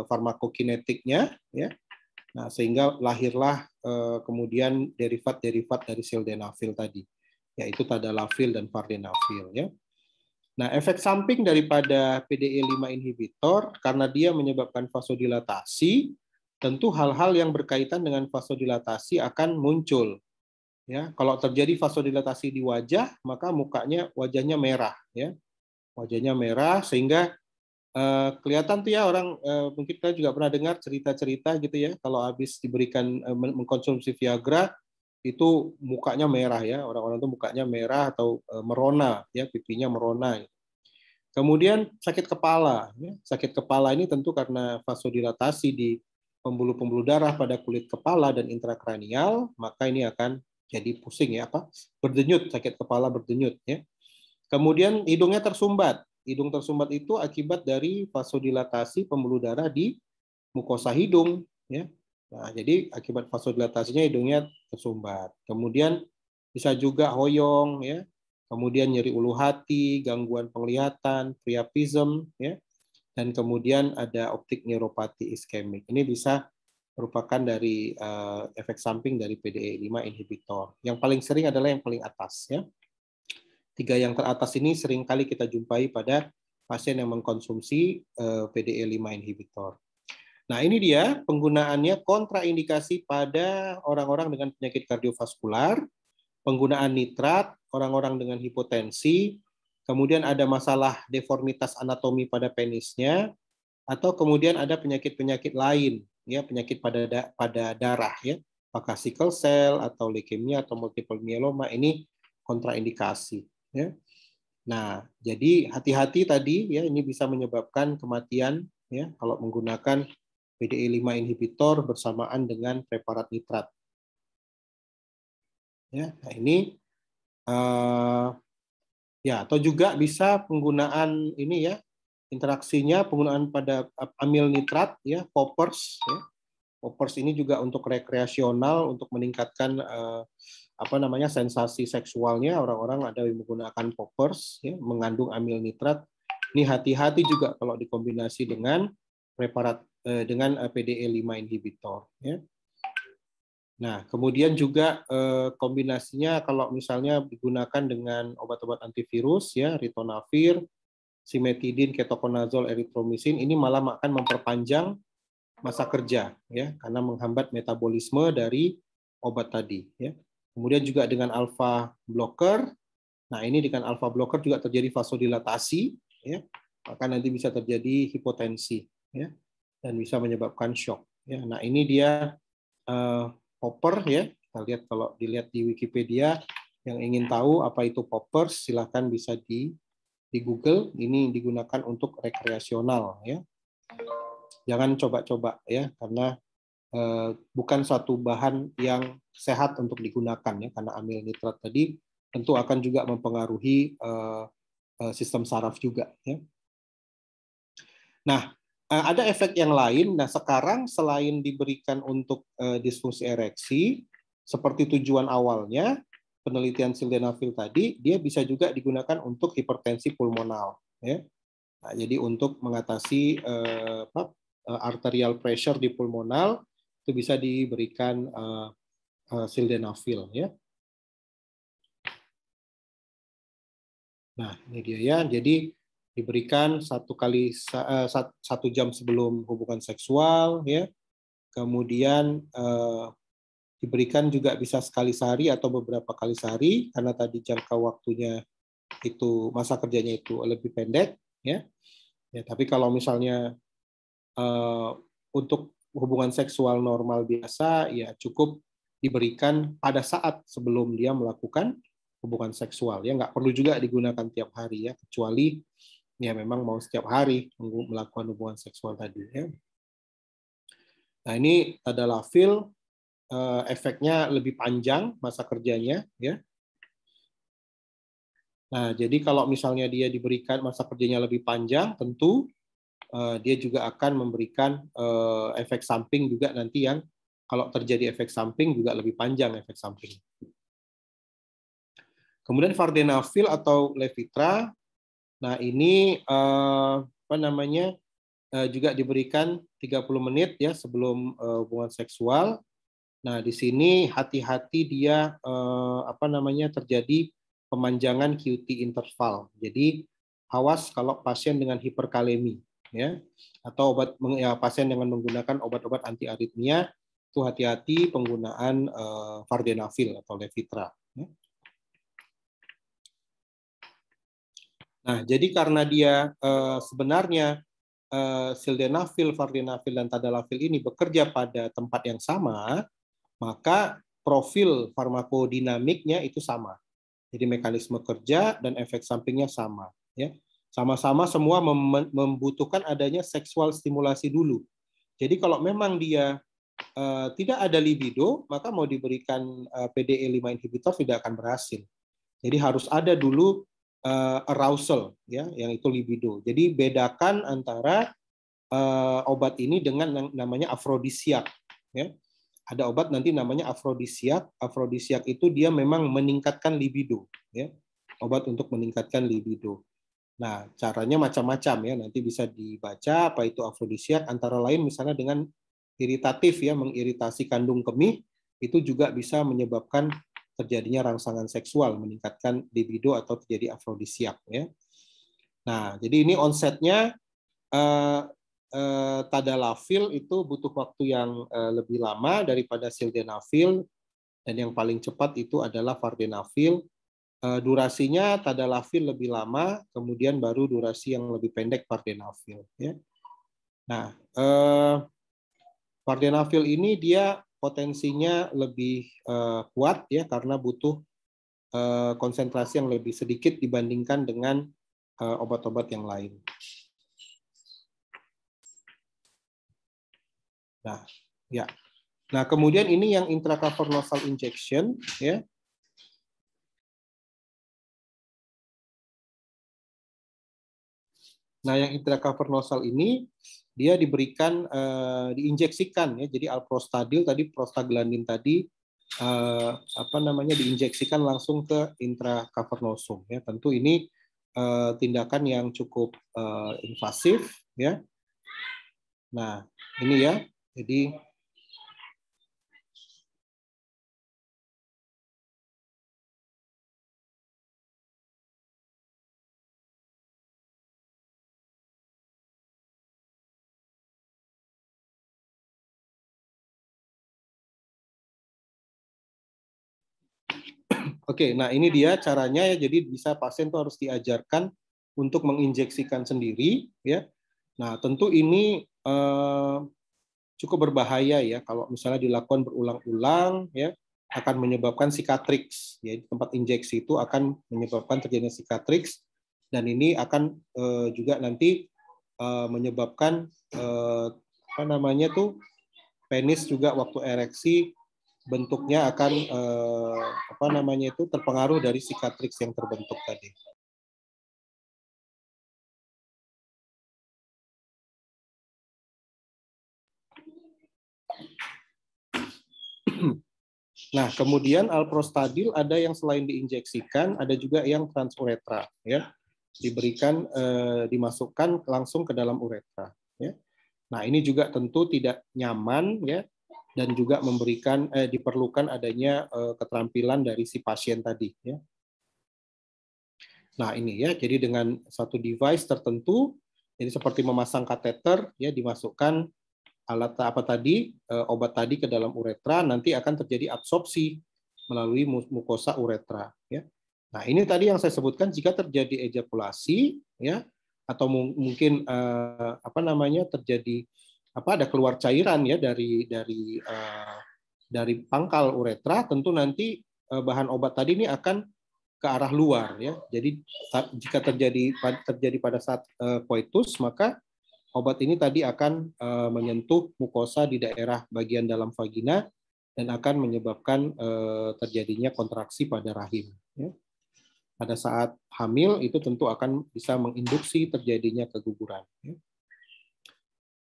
farmakokinetiknya ya. Nah, sehingga lahirlah kemudian derivat-derivat dari sildenafil tadi, yaitu tadalafil dan vardenafil ya. Nah, efek samping daripada PDE5 inhibitor karena dia menyebabkan vasodilatasi, tentu hal-hal yang berkaitan dengan vasodilatasi akan muncul. Ya, kalau terjadi vasodilatasi di wajah, maka wajahnya merah ya. Wajahnya merah sehingga kelihatan tuh ya orang mungkin kita juga pernah dengar cerita-cerita gitu ya, kalau habis diberikan mengkonsumsi Viagra itu mukanya merah ya, orang-orang tuh mukanya merah atau merona ya, pipinya merona. Kemudian sakit kepala ya. Sakit kepala ini tentu karena vasodilatasi di pembuluh-pembuluh darah pada kulit kepala dan intrakranial, maka ini akan jadi pusing ya, berdenyut, sakit kepala berdenyut ya. Kemudian hidungnya tersumbat. Hidung tersumbat itu akibat dari vasodilatasi pembuluh darah di mukosa hidung ya. Nah, jadi akibat vasodilatasinya hidungnya tersumbat. Kemudian bisa juga hoyong ya. Kemudian nyeri ulu hati, gangguan penglihatan, priapism ya. Dan kemudian ada optik neuropati iskemik. Ini bisa merupakan dari efek samping dari PDE5 inhibitor. Yang paling sering adalah yang paling atas ya. 3 yang teratas ini seringkali kita jumpai pada pasien yang mengkonsumsi PDE5 inhibitor. Nah, ini dia penggunaannya kontraindikasi pada orang-orang dengan penyakit kardiovaskular, penggunaan nitrat, orang-orang dengan hipotensi, kemudian ada masalah deformitas anatomi pada penisnya, atau kemudian ada penyakit-penyakit lain, ya penyakit pada darah, ya, apakah sickle cell atau leukemia atau multiple myeloma, ini kontraindikasi. Ya. Nah, jadi hati-hati tadi, ya ini bisa menyebabkan kematian, ya kalau menggunakan PDE5 inhibitor bersamaan dengan preparat nitrat. Ya, nah ini ya atau juga bisa penggunaan ini ya, interaksinya penggunaan pada amil nitrat ya, poppers ya. Poppers ini juga untuk rekreasional, untuk meningkatkan sensasi seksualnya. Orang-orang ada yang menggunakan poppers ya, mengandung amil nitrat. Ini hati-hati juga kalau dikombinasi dengan preparat dengan PDE5 inhibitor ya. Nah, kemudian juga kombinasinya kalau misalnya digunakan dengan obat-obat antivirus ya, ritonavir, simetidin, ketoconazole, erythromycin, ini malah akan memperpanjang masa kerja ya, karena menghambat metabolisme dari obat tadi ya. Kemudian juga dengan alpha blocker. Nah, ini dengan alpha blocker juga terjadi vasodilatasi ya. Maka nanti bisa terjadi hipotensi ya, dan bisa menyebabkan shock ya. Nah, ini dia popper ya. Kita lihat kalau dilihat di Wikipedia, yang ingin tahu apa itu poppers silahkan bisa di Google. Ini digunakan untuk rekreasional ya. Jangan coba-coba ya, karena bukan suatu bahan yang sehat untuk digunakan ya, karena amil nitrat tadi tentu akan juga mempengaruhi sistem saraf juga ya. Nah, ada efek yang lain. Nah, sekarang selain diberikan untuk disfungsi ereksi seperti tujuan awalnya penelitian sildenafil tadi, dia bisa juga digunakan untuk hipertensi pulmonal ya. Nah, jadi untuk mengatasi arterial pressure di pulmonal itu bisa diberikan sildenafil ya. Nah, ini dia ya. Jadi diberikan 1 jam sebelum hubungan seksual ya. Kemudian diberikan juga bisa sekali sehari atau beberapa kali sehari karena tadi jangka waktunya itu masa kerjanya itu lebih pendek ya. Ya, tapi kalau misalnya untuk hubungan seksual normal biasa ya cukup diberikan pada saat sebelum dia melakukan hubungan seksual ya, nggak perlu juga digunakan tiap hari ya, kecuali ya memang mau setiap hari melakukan hubungan seksual tadi ya. Nah, ini tadalafil efeknya lebih panjang masa kerjanya ya. Nah, jadi kalau misalnya dia diberikan masa kerjanya lebih panjang, tentu dia juga akan memberikan efek samping juga nanti yang kalau terjadi efek samping juga lebih panjang efek samping. Kemudian vardenafil atau Levitra, nah ini apa namanya juga diberikan 30 menit ya sebelum hubungan seksual. Nah, di sini hati-hati dia apa namanya terjadi pemanjangan QT interval. Jadi awas kalau pasien dengan hiperkalemi ya atau pasien dengan menggunakan obat-obat anti aritmia itu hati-hati penggunaan vardenafil atau Levitra. Ya. Nah, jadi karena dia sebenarnya sildenafil, vardenafil, dan tadalafil ini bekerja pada tempat yang sama, maka profil farmakodinamiknya itu sama. Jadi mekanisme kerja dan efek sampingnya sama. Ya. Sama-sama semua membutuhkan adanya seksual stimulasi dulu. Jadi kalau memang dia tidak ada libido, maka mau diberikan PDE5 inhibitor tidak akan berhasil. Jadi harus ada dulu arousal ya yang itu libido. Jadi bedakan antara obat ini dengan yang namanya afrodisiak ya. Ada obat nanti namanya afrodisiak. Afrodisiak itu dia memang meningkatkan libido ya. Obat untuk meningkatkan libido. Nah, caranya macam-macam ya. Nanti bisa dibaca apa itu afrodisiak, antara lain misalnya dengan iritatif ya, mengiritasi kandung kemih itu juga bisa menyebabkan terjadinya rangsangan seksual, meningkatkan libido atau terjadi afrodisiak ya. Nah, jadi ini onsetnya tadalafil itu butuh waktu yang lebih lama daripada sildenafil, dan yang paling cepat itu adalah vardenafil. Durasinya tadalafil lebih lama, kemudian baru durasi yang lebih pendek vardenafil ya. Nah, vardenafil ini dia potensinya lebih kuat ya karena butuh konsentrasi yang lebih sedikit dibandingkan dengan obat-obat yang lain. Nah, ya. Nah, kemudian ini yang intracavernosal injection ya. Nah, yang intracavernosal ini dia diberikan diinjeksikan ya. Jadi alprostadil tadi, prostaglandin tadi apa namanya diinjeksikan langsung ke intracavernosum ya. Tentu ini tindakan yang cukup invasif ya. Nah, ini ya. Jadi oke, nah ini dia caranya ya. Jadi bisa pasien tuh harus diajarkan untuk menginjeksikan sendiri ya. Nah, tentu ini cukup berbahaya ya kalau misalnya dilakukan berulang-ulang ya, akan menyebabkan sikatriks. Ya, tempat injeksi itu akan menyebabkan terjadinya sikatriks, dan ini akan juga nanti menyebabkan apa namanya tuh penis juga waktu ereksi bentuknya akan apa namanya itu terpengaruh dari sikatriks yang terbentuk tadi. Nah, kemudian alprostadil ada yang selain diinjeksikan, ada juga yang transuretra ya. Diberikan dimasukkan langsung ke dalam uretra ya. Nah, ini juga tentu tidak nyaman ya. dan juga diperlukan adanya keterampilan dari si pasien tadi ya. Nah, ini ya. Jadi dengan satu device tertentu, jadi seperti memasang kateter ya, dimasukkan alat apa tadi, obat tadi ke dalam uretra, nanti akan terjadi absorpsi melalui mukosa uretra ya. Nah, ini tadi yang saya sebutkan jika terjadi ejakulasi ya, atau mungkin terjadi ada keluar cairan ya dari pangkal uretra, tentu nanti bahan obat tadi ini akan ke arah luar ya. Jadi jika terjadi pada saat koitus, maka obat ini tadi akan menyentuh mukosa di daerah bagian dalam vagina dan akan menyebabkan terjadinya kontraksi pada rahim ya. Pada saat hamil itu tentu akan bisa menginduksi terjadinya keguguran ya.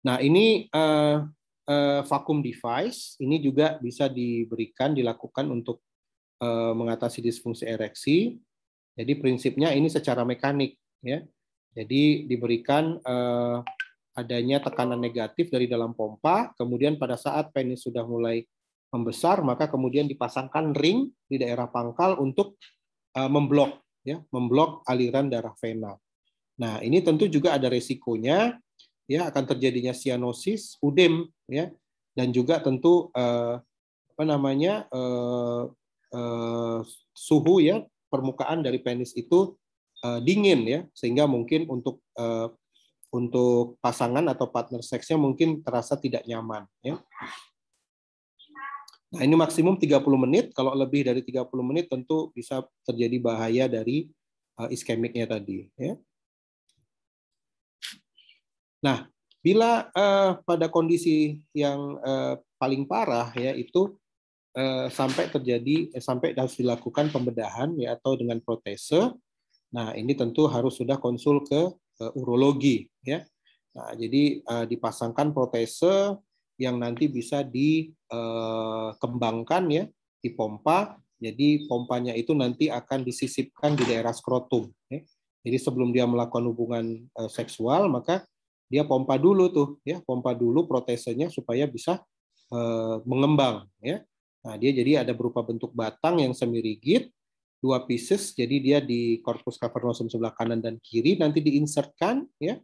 Nah, ini vacuum device ini juga bisa dilakukan untuk mengatasi disfungsi ereksi. Jadi prinsipnya ini secara mekanik ya. Jadi diberikan adanya tekanan negatif dari dalam pompa, kemudian pada saat penis sudah mulai membesar, maka kemudian dipasangkan ring di daerah pangkal untuk memblok aliran darah vena. Nah, ini tentu juga ada resikonya ya, akan terjadinya sianosis, udem ya, dan juga tentu suhu ya, permukaan dari penis itu dingin ya, sehingga mungkin untuk pasangan atau partner seksnya mungkin terasa tidak nyaman ya. Nah, ini maksimum 30 menit, kalau lebih dari 30 menit tentu bisa terjadi bahaya dari iskemiknya tadi ya. Nah, bila pada kondisi yang paling parah ya, itu sampai harus dilakukan pembedahan ya, atau dengan protese. Nah, ini tentu harus sudah konsul ke urologi ya. Nah, jadi dipasangkan protese yang nanti bisa dikembangkan ya, dipompa. Jadi pompanya itu nanti akan disisipkan di daerah skrotum ya. Jadi sebelum dia melakukan hubungan seksual, maka dia pompa dulu protesenya supaya bisa mengembang ya. Nah, dia jadi ada berupa bentuk batang yang semi rigid, 2 pieces, jadi dia di corpus cavernosum sebelah kanan dan kiri nanti diinsertkan ya.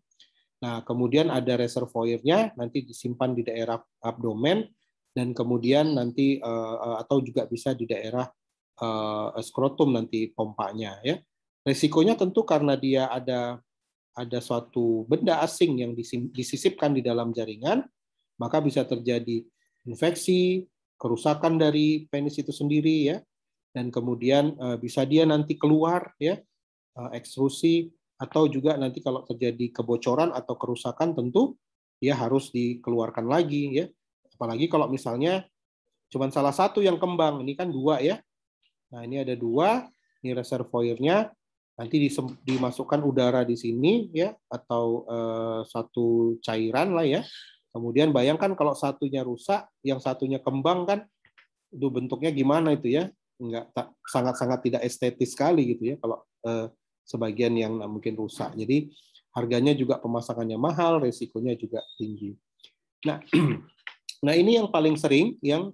Nah, kemudian ada reservoirnya nanti disimpan di daerah abdomen, dan kemudian nanti atau juga bisa di daerah skrotum nanti pompanya ya. Resikonya tentu karena dia ada suatu benda asing yang disisipkan di dalam jaringan, maka bisa terjadi infeksi, kerusakan dari penis itu sendiri ya, dan kemudian bisa dia nanti keluar ya, ekstrusi, atau juga nanti kalau terjadi kebocoran atau kerusakan tentu dia harus dikeluarkan lagi ya. Apalagi kalau misalnya cuma salah satu yang kembang, ini kan 2 ya. Nah, ini ada 2, ini reservoirnya, nanti dimasukkan udara di sini ya, atau satu cairan lah ya. Kemudian bayangkan kalau satunya rusak, yang satunya kembang, kan itu bentuknya gimana itu ya? Sangat-sangat tidak estetis sekali gitu ya kalau sebagian yang mungkin rusak. Jadi harganya juga, pemasangannya mahal, resikonya juga tinggi. Nah, ini yang paling sering, yang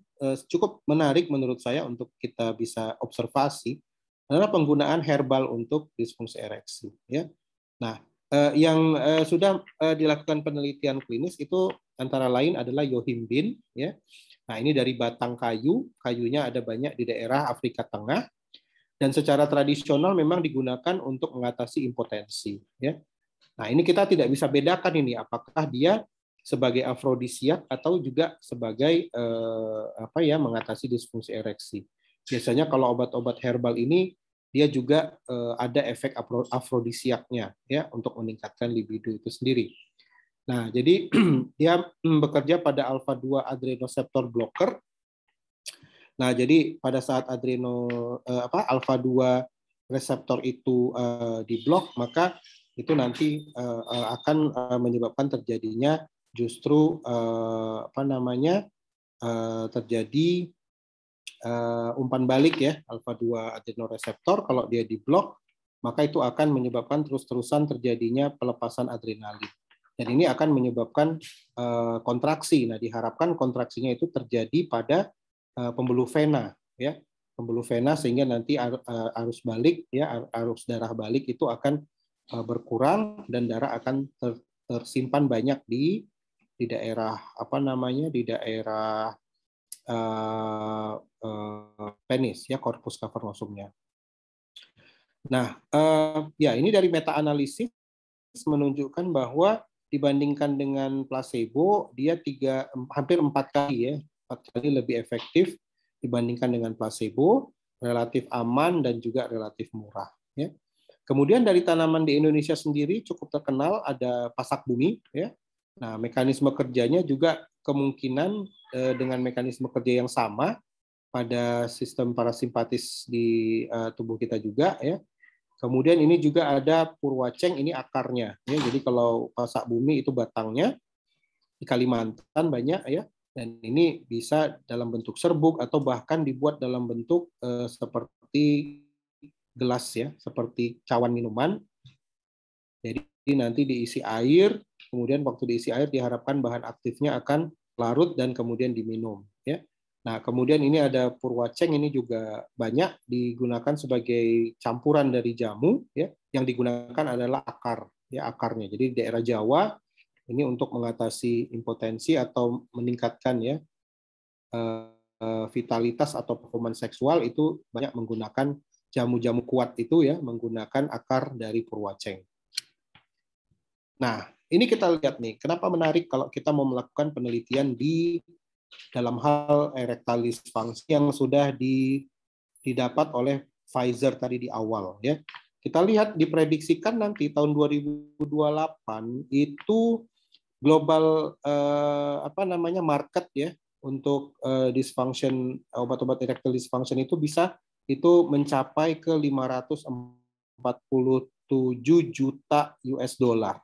cukup menarik menurut saya untuk kita bisa observasi adalah penggunaan herbal untuk disfungsi ereksi ya. Nah, yang sudah dilakukan penelitian klinis itu antara lain adalah yohimbin ya. Nah, ini dari batang kayu, kayunya ada banyak di daerah Afrika Tengah, dan secara tradisional memang digunakan untuk mengatasi impotensi ya. Nah, ini kita tidak bisa bedakan ini apakah dia sebagai afrodisiak atau juga sebagai mengatasi disfungsi ereksi. Biasanya kalau obat-obat herbal ini dia juga ada efek afrodisiaknya ya, untuk meningkatkan libido itu sendiri. Nah, jadi dia bekerja pada alpha-2 adrenoceptor blocker. Nah, jadi pada saat alpha-2 reseptor itu diblok, maka itu nanti akan menyebabkan terjadinya justru terjadi umpan balik ya, alpha-2 adrenoreseptor. Kalau dia diblok, maka itu akan menyebabkan terus-terusan terjadinya pelepasan adrenalin. Dan ini akan menyebabkan kontraksi. Nah, diharapkan kontraksinya itu terjadi pada pembuluh vena, ya, pembuluh vena, sehingga nanti arus balik, ya, arus darah balik itu akan berkurang dan darah akan tersimpan banyak di daerah apa namanya, di daerah penis, ya, corpus cavernosumnya. Nah, ya, ini dari meta analisis menunjukkan bahwa dibandingkan dengan placebo, dia hampir 4 kali, ya, 4 kali lebih efektif dibandingkan dengan placebo, relatif aman dan juga relatif murah. Ya. Kemudian dari tanaman di Indonesia sendiri cukup terkenal ada pasak bumi. Ya. Nah, mekanisme kerjanya juga kemungkinan dengan mekanisme kerja yang sama pada sistem parasimpatis di tubuh kita juga, ya. Kemudian ini juga ada purwaceng, ini akarnya, ya. Jadi kalau pasak bumi itu batangnya, di Kalimantan banyak, ya. Dan ini bisa dalam bentuk serbuk atau bahkan dibuat dalam bentuk seperti gelas, ya, seperti cawan minuman. Jadi nanti diisi air, kemudian waktu diisi air diharapkan bahan aktifnya akan larut dan kemudian diminum, ya. Nah, kemudian ini ada purwaceng, ini juga banyak digunakan sebagai campuran dari jamu, ya. Yang digunakan adalah akar, ya, akarnya. Jadi di daerah Jawa ini untuk mengatasi impotensi atau meningkatkan, ya, vitalitas atau performance seksual, itu banyak menggunakan jamu-jamu kuat itu, ya, menggunakan akar dari purwaceng. Nah, ini kita lihat nih, kenapa menarik kalau kita mau melakukan penelitian di dalam hal erectile dysfunction yang sudah didapat oleh Pfizer tadi di awal, ya. Kita lihat diprediksikan nanti tahun 2028 itu global market, ya, untuk dysfunction, obat-obat erectile dysfunction itu bisa mencapai ke 547 juta US dollar.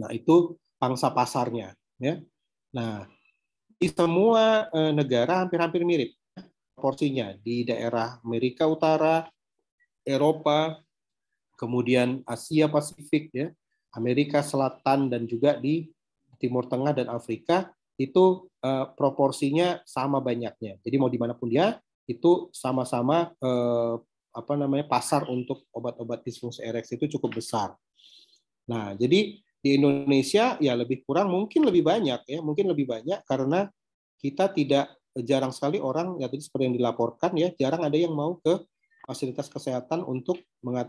Nah, itu pangsa pasarnya, ya. Nah, di semua negara hampir-hampir mirip proporsinya, di daerah Amerika Utara, Eropa, kemudian Asia Pasifik, ya, Amerika Selatan, dan juga di Timur Tengah dan Afrika, itu proporsinya sama banyaknya. Jadi mau dimanapun dia, itu sama-sama pasar untuk obat-obat disfungsi ereksi itu cukup besar. Nah, jadi di Indonesia ya lebih kurang, mungkin lebih banyak, ya, mungkin lebih banyak karena kita jarang sekali orang, ya, tadi seperti yang dilaporkan, ya, jarang ada yang mau ke fasilitas kesehatan untuk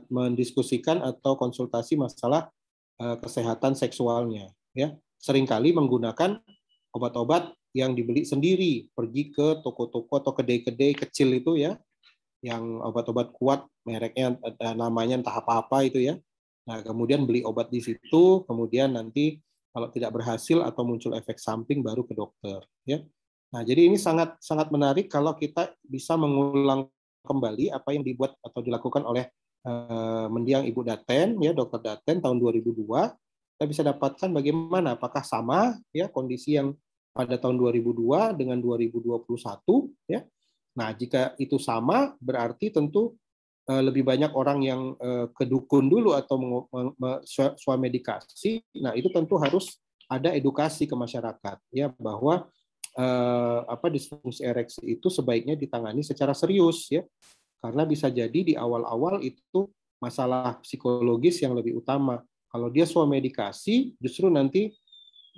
mendiskusikan atau konsultasi masalah kesehatan seksualnya, ya. Seringkali menggunakan obat-obat yang dibeli sendiri, pergi ke toko-toko atau kedai-kedai kecil itu, ya, yang obat-obat kuat, mereknya namanya entah apa-apa itu, ya. Nah, kemudian beli obat di situ, kemudian nanti kalau tidak berhasil atau muncul efek samping baru ke dokter, ya. Nah, jadi ini sangat sangat menarik kalau kita bisa mengulang kembali apa yang dibuat atau dilakukan oleh mendiang Ibu Daten, ya, Dr. Daten tahun 2002. Kita bisa dapatkan bagaimana, apakah sama, ya, kondisi yang pada tahun 2002 dengan 2021, ya. Nah, jika itu sama, berarti tentu lebih banyak orang yang ke dukun dulu atau swamedikasi. Nah, itu tentu harus ada edukasi ke masyarakat, ya, bahwa disfungsi ereksi itu sebaiknya ditangani secara serius, ya, karena bisa jadi di awal-awal itu masalah psikologis yang lebih utama. Kalau dia swamedikasi, justru nanti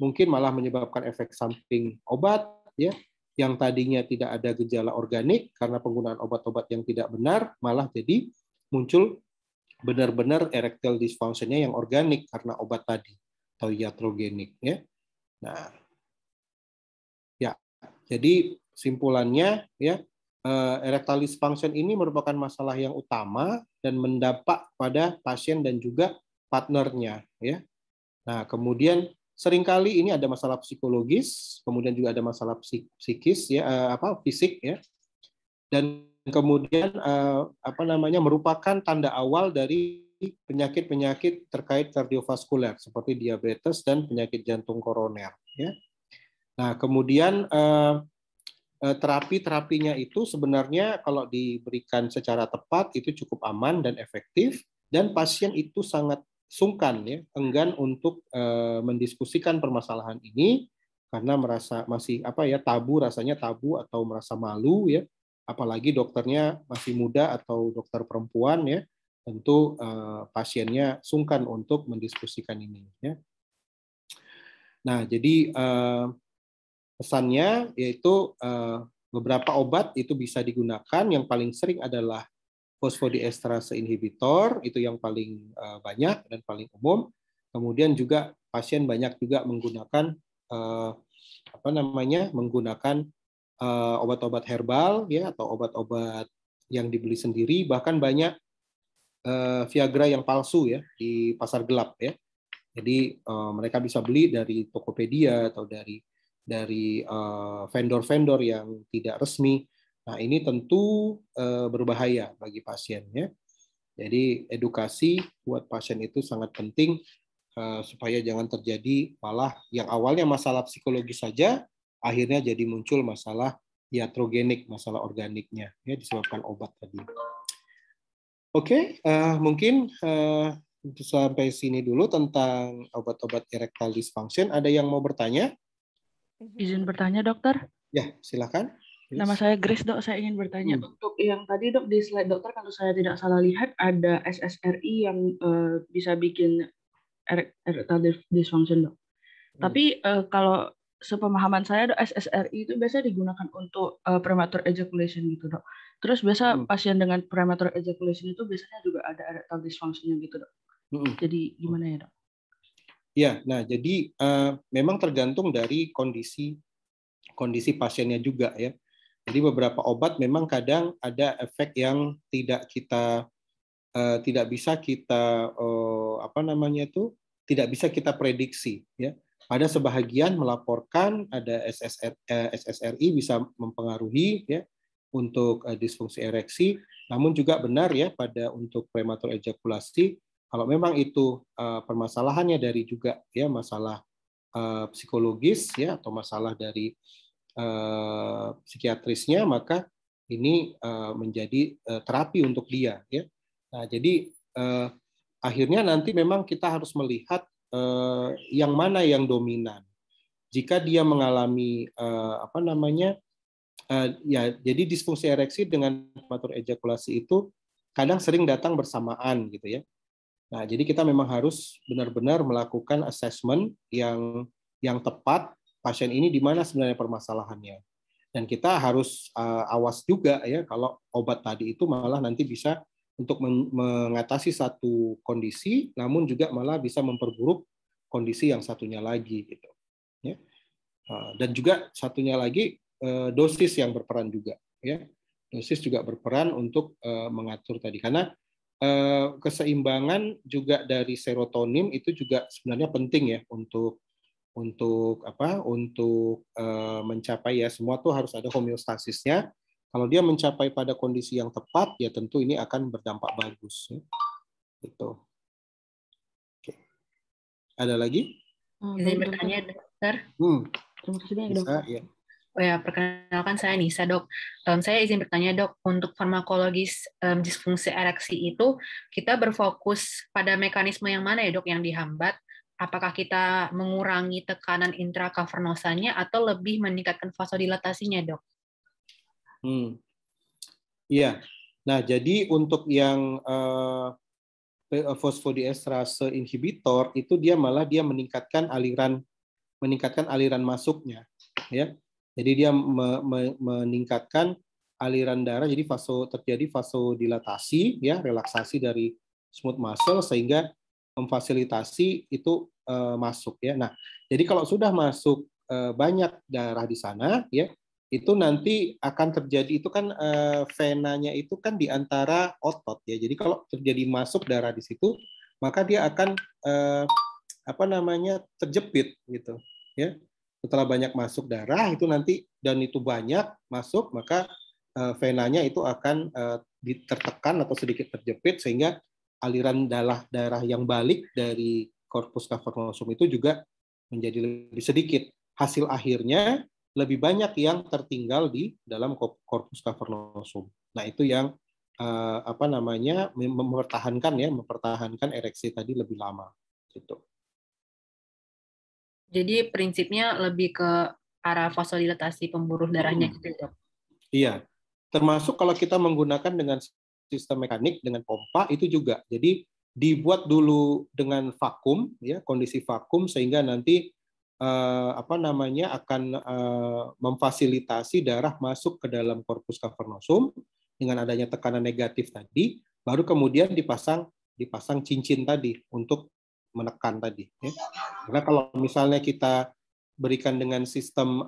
mungkin malah menyebabkan efek samping obat, ya, yang tadinya tidak ada gejala organik karena penggunaan obat-obat yang tidak benar, malah jadi muncul benar-benar erectile dysfunction-nya yang organik karena obat tadi atau iatrogenik, ya. Nah, ya, jadi simpulannya, ya, erectile dysfunction ini merupakan masalah yang utama dan mendampak pada pasien dan juga partnernya, ya. Nah, kemudian seringkali ini ada masalah psikologis, kemudian juga ada masalah psikis, ya, fisik, ya, dan kemudian merupakan tanda awal dari penyakit-penyakit terkait kardiovaskuler seperti diabetes dan penyakit jantung koroner, ya. Nah, kemudian terapinya itu sebenarnya kalau diberikan secara tepat itu cukup aman dan efektif, dan pasien itu sangat sungkan ya, enggan untuk mendiskusikan permasalahan ini karena merasa masih rasanya tabu atau merasa malu ya, apalagi dokternya masih muda atau dokter perempuan ya, tentu pasiennya sungkan untuk mendiskusikan ini ya. Nah, jadi pesannya yaitu beberapa obat itu bisa digunakan, yang paling sering adalah fosfodiesterase inhibitor, itu yang paling banyak dan paling umum. Kemudian juga pasien banyak juga menggunakan menggunakan obat-obat herbal ya, atau obat-obat yang dibeli sendiri, bahkan banyak Viagra yang palsu ya di pasar gelap ya. Jadi mereka bisa beli dari Tokopedia atau dari vendor-vendor yang tidak resmi. Nah, ini tentu berbahaya bagi pasien ya. Jadi edukasi buat pasien itu sangat penting supaya jangan terjadi malah yang awalnya masalah psikologis saja akhirnya jadi muncul masalah iatrogenik, masalah organiknya ya, disebabkan obat tadi. Oke, mungkin sampai sini dulu tentang obat-obat erectile dysfunction. Ada yang mau bertanya? Izin bertanya, dokter. Ya, silakan. Nama saya Grace, dok. Saya ingin bertanya untuk yang tadi, dok, di slide dokter, kalau saya tidak salah lihat ada SSRI yang bisa bikin erectile dysfunction, dok. Tapi kalau sepemahaman saya, dok, SSRI itu biasanya digunakan untuk premature ejaculation gitu, dok. Terus biasa pasien dengan premature ejaculation itu biasanya juga ada erectile dysfunction gitu, dok. Jadi gimana ya, dok? Ya, nah jadi memang tergantung dari kondisi pasiennya juga ya. Jadi beberapa obat memang kadang ada efek yang tidak bisa kita tidak bisa kita prediksi ya. Ada sebahagian melaporkan ada SSRI bisa mempengaruhi ya untuk disfungsi ereksi, namun juga benar ya untuk prematur ejakulasi kalau memang itu permasalahannya dari juga ya masalah psikologis ya atau masalah dari psikiatrisnya, maka ini menjadi terapi untuk dia ya. Nah, jadi akhirnya nanti memang kita harus melihat yang mana yang dominan. Jika dia mengalami jadi disfungsi ereksi dengan prematur ejakulasi itu kadang sering datang bersamaan gitu ya. Nah, jadi kita memang harus benar-benar melakukan assessment yang tepat pasien ini di mana sebenarnya permasalahannya. Dan kita harus awas juga ya kalau obat tadi itu malah nanti bisa untuk mengatasi satu kondisi, namun juga malah bisa memperburuk kondisi yang satunya lagi gitu. Ya. Dan juga satunya lagi dosis yang berperan juga. Ya. Dosis juga berperan untuk mengatur tadi karena keseimbangan juga dari serotonin itu juga sebenarnya penting ya untuk mencapai ya semua tuh harus ada homeostasisnya. Kalau dia mencapai pada kondisi yang tepat ya tentu ini akan berdampak bagus. Ya. Gitu. Oke. Ada lagi? Izin bertanya, dokter. Terima kasih banyak, dok. Ya. Oh ya, perkenalkan saya Nisa, dok. Saya izin bertanya, dok, untuk farmakologis disfungsi ereksi itu kita berfokus pada mekanisme yang mana ya, dok, yang dihambat? Apakah kita mengurangi tekanan intrakavernosanya atau lebih meningkatkan vasodilatasinya, dok? Iya. Nah, jadi untuk yang fosfodiesterase inhibitor itu dia malah meningkatkan aliran masuknya, ya. Jadi dia meningkatkan aliran darah, jadi terjadi vasodilatasi, ya, relaksasi dari smooth muscle sehingga memfasilitasi itu masuk, ya. Nah, jadi kalau sudah masuk banyak darah di sana, ya, itu nanti akan terjadi itu kan venanya itu kan di antara otot, ya. Jadi kalau terjadi masuk darah di situ, maka dia akan terjepit gitu, ya. Setelah banyak masuk darah itu nanti dan itu banyak masuk, maka venanya itu akan tertekan atau sedikit terjepit sehingga aliran darah yang balik dari corpus cavernosum itu juga menjadi lebih sedikit. Hasil akhirnya lebih banyak yang tertinggal di dalam corpus cavernosum. Nah, itu yang mempertahankan ereksi tadi lebih lama gitu. Jadi prinsipnya lebih ke arah vasodilatasi pembuluh darahnya gitu, Dok. Iya. Termasuk kalau kita menggunakan dengan sistem mekanik dengan pompa itu juga. Jadi dibuat dulu dengan vakum ya, kondisi vakum sehingga nanti akan memfasilitasi darah masuk ke dalam corpus cavernosum dengan adanya tekanan negatif tadi, baru kemudian dipasang cincin tadi untuk menekan tadi ya. Karena kalau misalnya kita berikan dengan sistem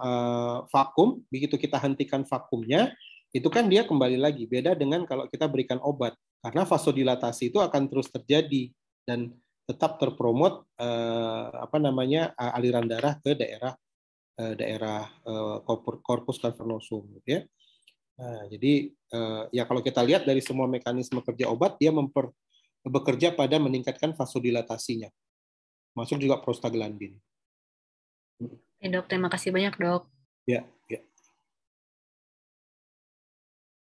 vakum, begitu kita hentikan vakumnya, itu kan dia kembali lagi. Beda dengan kalau kita berikan obat, karena vasodilatasi itu akan terus terjadi dan tetap terpromot aliran darah ke daerah corpus cavernosum, gitu ya. Nah, jadi ya kalau kita lihat dari semua mekanisme kerja obat, dia bekerja pada meningkatkan vasodilatasinya, masuk juga prostaglandin. Oke, Dok, terima kasih banyak, Dok. Ya.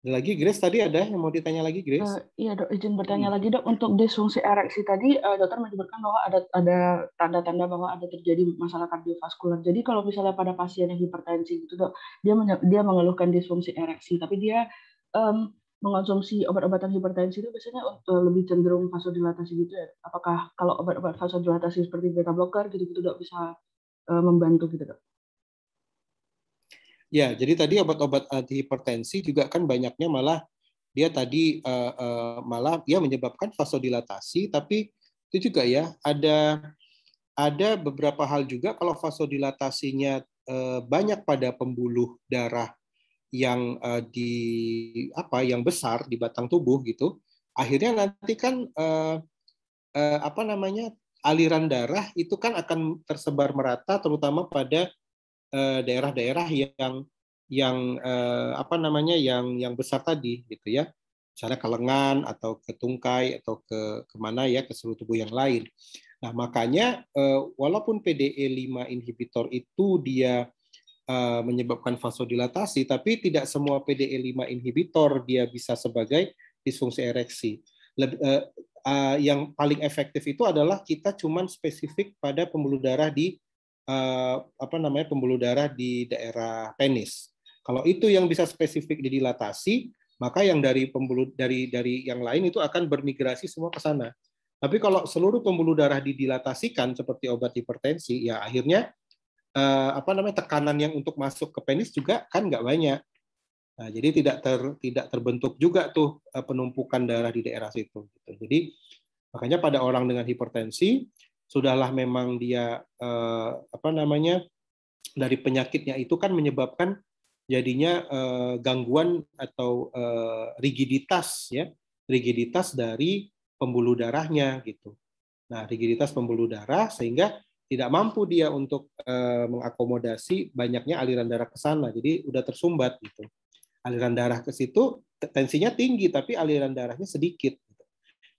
Ada lagi, Grace, tadi ada yang mau ditanya lagi, Grace? Iya, Dok, izin bertanya lagi, Dok. Untuk disfungsi ereksi tadi, dokter menyebutkan bahwa ada tanda-tanda bahwa ada terjadi masalah kardiovaskular. Jadi kalau misalnya pada pasien yang hipertensi gitu, Dok, dia mengeluhkan disfungsi ereksi, tapi dia mengonsumsi obat-obatan hipertensi itu biasanya lebih cenderung vasodilatasi gitu ya. Apakah kalau obat-obat vasodilatasi seperti beta blocker gitu-gitu, Dok, bisa membantu gitu, Dok? Ya, jadi tadi obat-obat antihipertensi juga kan banyaknya malah dia tadi malah dia menyebabkan vasodilatasi, tapi itu juga ya ada beberapa hal juga kalau vasodilatasinya banyak pada pembuluh darah yang yang besar di batang tubuh gitu, akhirnya nanti kan aliran darah itu kan akan tersebar merata terutama pada daerah-daerah yang besar tadi gitu ya, misalnya ke lengan atau ke tungkai atau ke seluruh tubuh yang lain. Nah, makanya walaupun PDE5 inhibitor itu dia menyebabkan vasodilatasi, tapi tidak semua PDE5 inhibitor dia bisa sebagai disfungsi ereksi. Yang paling efektif itu adalah kita cuman spesifik pada pembuluh darah di pembuluh darah di daerah penis. Kalau itu yang bisa spesifik didilatasi, maka yang dari yang lain itu akan bermigrasi semua ke sana. Tapi kalau seluruh pembuluh darah didilatasikan seperti obat hipertensi, ya akhirnya tekanan yang untuk masuk ke penis juga kan nggak banyak. Nah, jadi tidak terbentuk juga tuh penumpukan darah di daerah situ. Gitu. Jadi makanya pada orang dengan hipertensi sudahlah memang dia dari penyakitnya itu kan menyebabkan jadinya gangguan atau rigiditas dari pembuluh darahnya gitu. Nah, rigiditas pembuluh darah sehingga tidak mampu dia untuk mengakomodasi banyaknya aliran darah ke sana. Jadi udah tersumbat gitu. Aliran darah ke situ tensinya tinggi tapi aliran darahnya sedikit.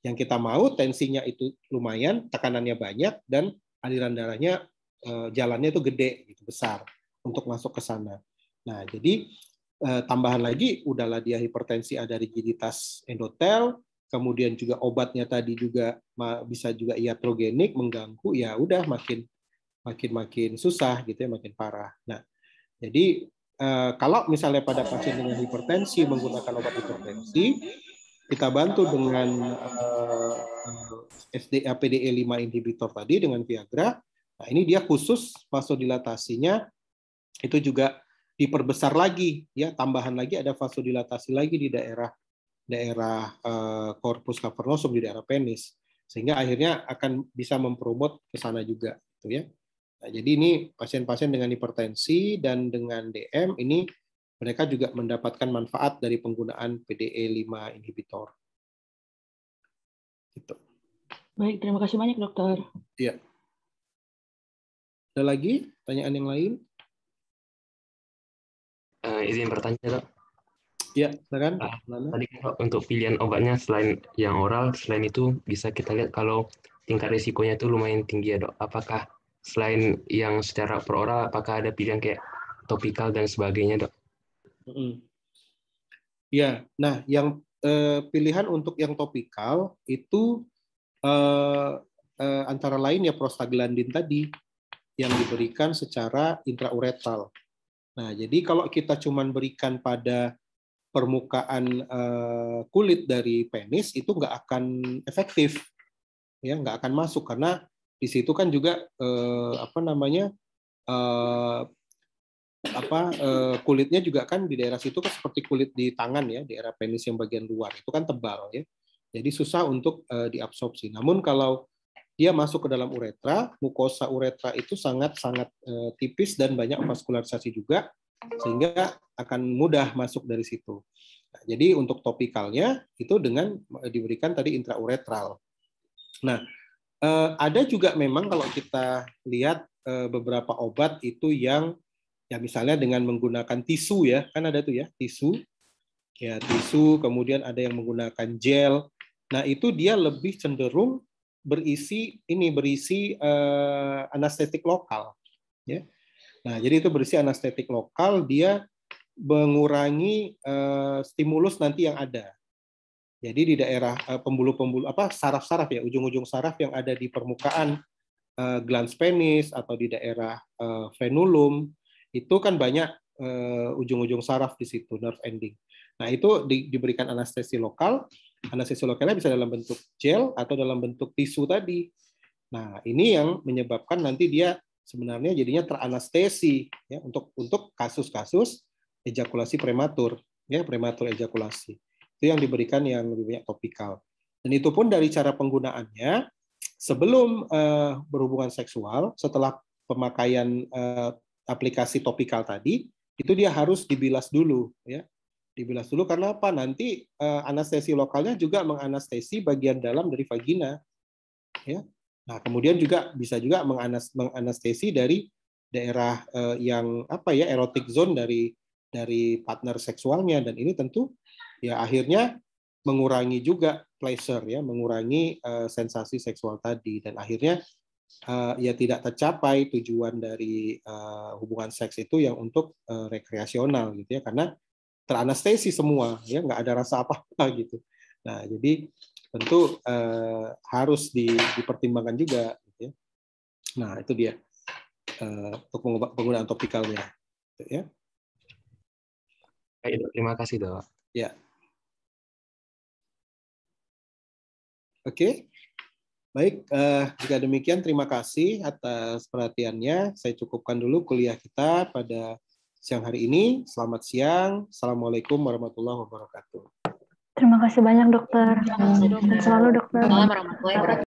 Yang kita mau tensinya itu lumayan, tekanannya banyak, dan aliran darahnya jalannya itu gede, gitu, besar untuk masuk ke sana. Nah, jadi tambahan lagi, udahlah dia hipertensi ada rigiditas endotel, kemudian juga obatnya tadi juga bisa juga iatrogenik, mengganggu, ya udah makin susah gitu ya, makin parah. Nah, jadi kalau misalnya pada pasien dengan hipertensi menggunakan obat hipertensi, kita bantu dengan PDE5 inhibitor tadi dengan Viagra. Nah, ini dia khusus vasodilatasinya itu juga diperbesar lagi ya, tambahan lagi ada vasodilatasi lagi di daerah corpus cavernosum di daerah penis, sehingga akhirnya akan bisa mempromot ke sana juga gitu ya. Nah, jadi ini pasien-pasien dengan hipertensi dan dengan DM ini mereka juga mendapatkan manfaat dari penggunaan PDE5 inhibitor. Gitu. Baik, terima kasih banyak, Dokter. Iya. Ada lagi pertanyaan yang lain? Izin bertanya, Dok. Iya, silakan. Tadi untuk pilihan obatnya selain yang oral, selain itu bisa kita lihat kalau tingkat risikonya itu lumayan tinggi ya, Dok. Apakah selain yang secara peroral, apakah ada pilihan kayak topikal dan sebagainya, Dok? Ya, nah yang pilihan untuk yang topikal itu antara lain ya prostaglandin tadi yang diberikan secara intrauretral. Nah, jadi kalau kita cuma berikan pada permukaan kulit dari penis itu nggak akan efektif, ya nggak akan masuk karena di situ kan juga kulitnya juga kan di daerah situ kan seperti kulit di tangan ya, daerah penis yang bagian luar itu kan tebal ya, jadi susah untuk diabsorpsi. Namun kalau dia masuk ke dalam uretra, mukosa uretra itu sangat-sangat tipis dan banyak vaskularisasi juga, sehingga akan mudah masuk dari situ. Nah, jadi untuk topikalnya itu dengan diberikan tadi intrauretral. Nah, ada juga memang kalau kita lihat beberapa obat itu yang ya misalnya dengan menggunakan tisu ya, kan ada tuh ya tisu, kemudian ada yang menggunakan gel. Nah, itu dia lebih cenderung berisi anestetik lokal, ya. Nah, jadi itu berisi anestetik lokal, dia mengurangi stimulus nanti yang ada. Jadi di daerah pembuluh-pembuluh saraf-saraf ya, ujung-ujung saraf yang ada di permukaan glans penis atau di daerah frenulum, itu kan banyak ujung-ujung saraf di situ, nerve ending. Nah, itu diberikan anestesi lokal. Anestesi lokalnya bisa dalam bentuk gel atau dalam bentuk tisu tadi. Nah, ini yang menyebabkan nanti dia sebenarnya jadinya teranestesi ya untuk kasus-kasus ejakulasi prematur, ya prematur ejakulasi. Itu yang diberikan yang lebih banyak topikal. Dan itu pun dari cara penggunaannya sebelum berhubungan seksual, setelah pemakaian aplikasi topikal tadi, itu dia harus dibilas dulu ya. Dibilas dulu karena apa? Nanti anestesi lokalnya juga menganestesi bagian dalam dari vagina. Ya. Nah, kemudian juga bisa juga menganestesi dari daerah yang erotic zone dari partner seksualnya, dan ini tentu ya akhirnya mengurangi juga pleasure ya, mengurangi sensasi seksual tadi, dan akhirnya ya tidak tercapai tujuan dari hubungan seks itu yang untuk rekreasional gitu ya, karena teranestesi semua ya, nggak ada rasa apa-apa gitu. Nah, jadi tentu harus dipertimbangkan juga gitu ya. Nah, itu dia untuk penggunaan topikalnya gitu ya. Baik, terima kasih, Dok. Ya. Oke. Baik, jika demikian terima kasih atas perhatiannya. Saya cukupkan dulu kuliah kita pada siang hari ini. Selamat siang. Assalamualaikum warahmatullahi wabarakatuh. Terima kasih banyak, dokter. Terima kasih, dokter. Selalu, dokter. Assalamualaikum warahmatullahi wabarakatuh.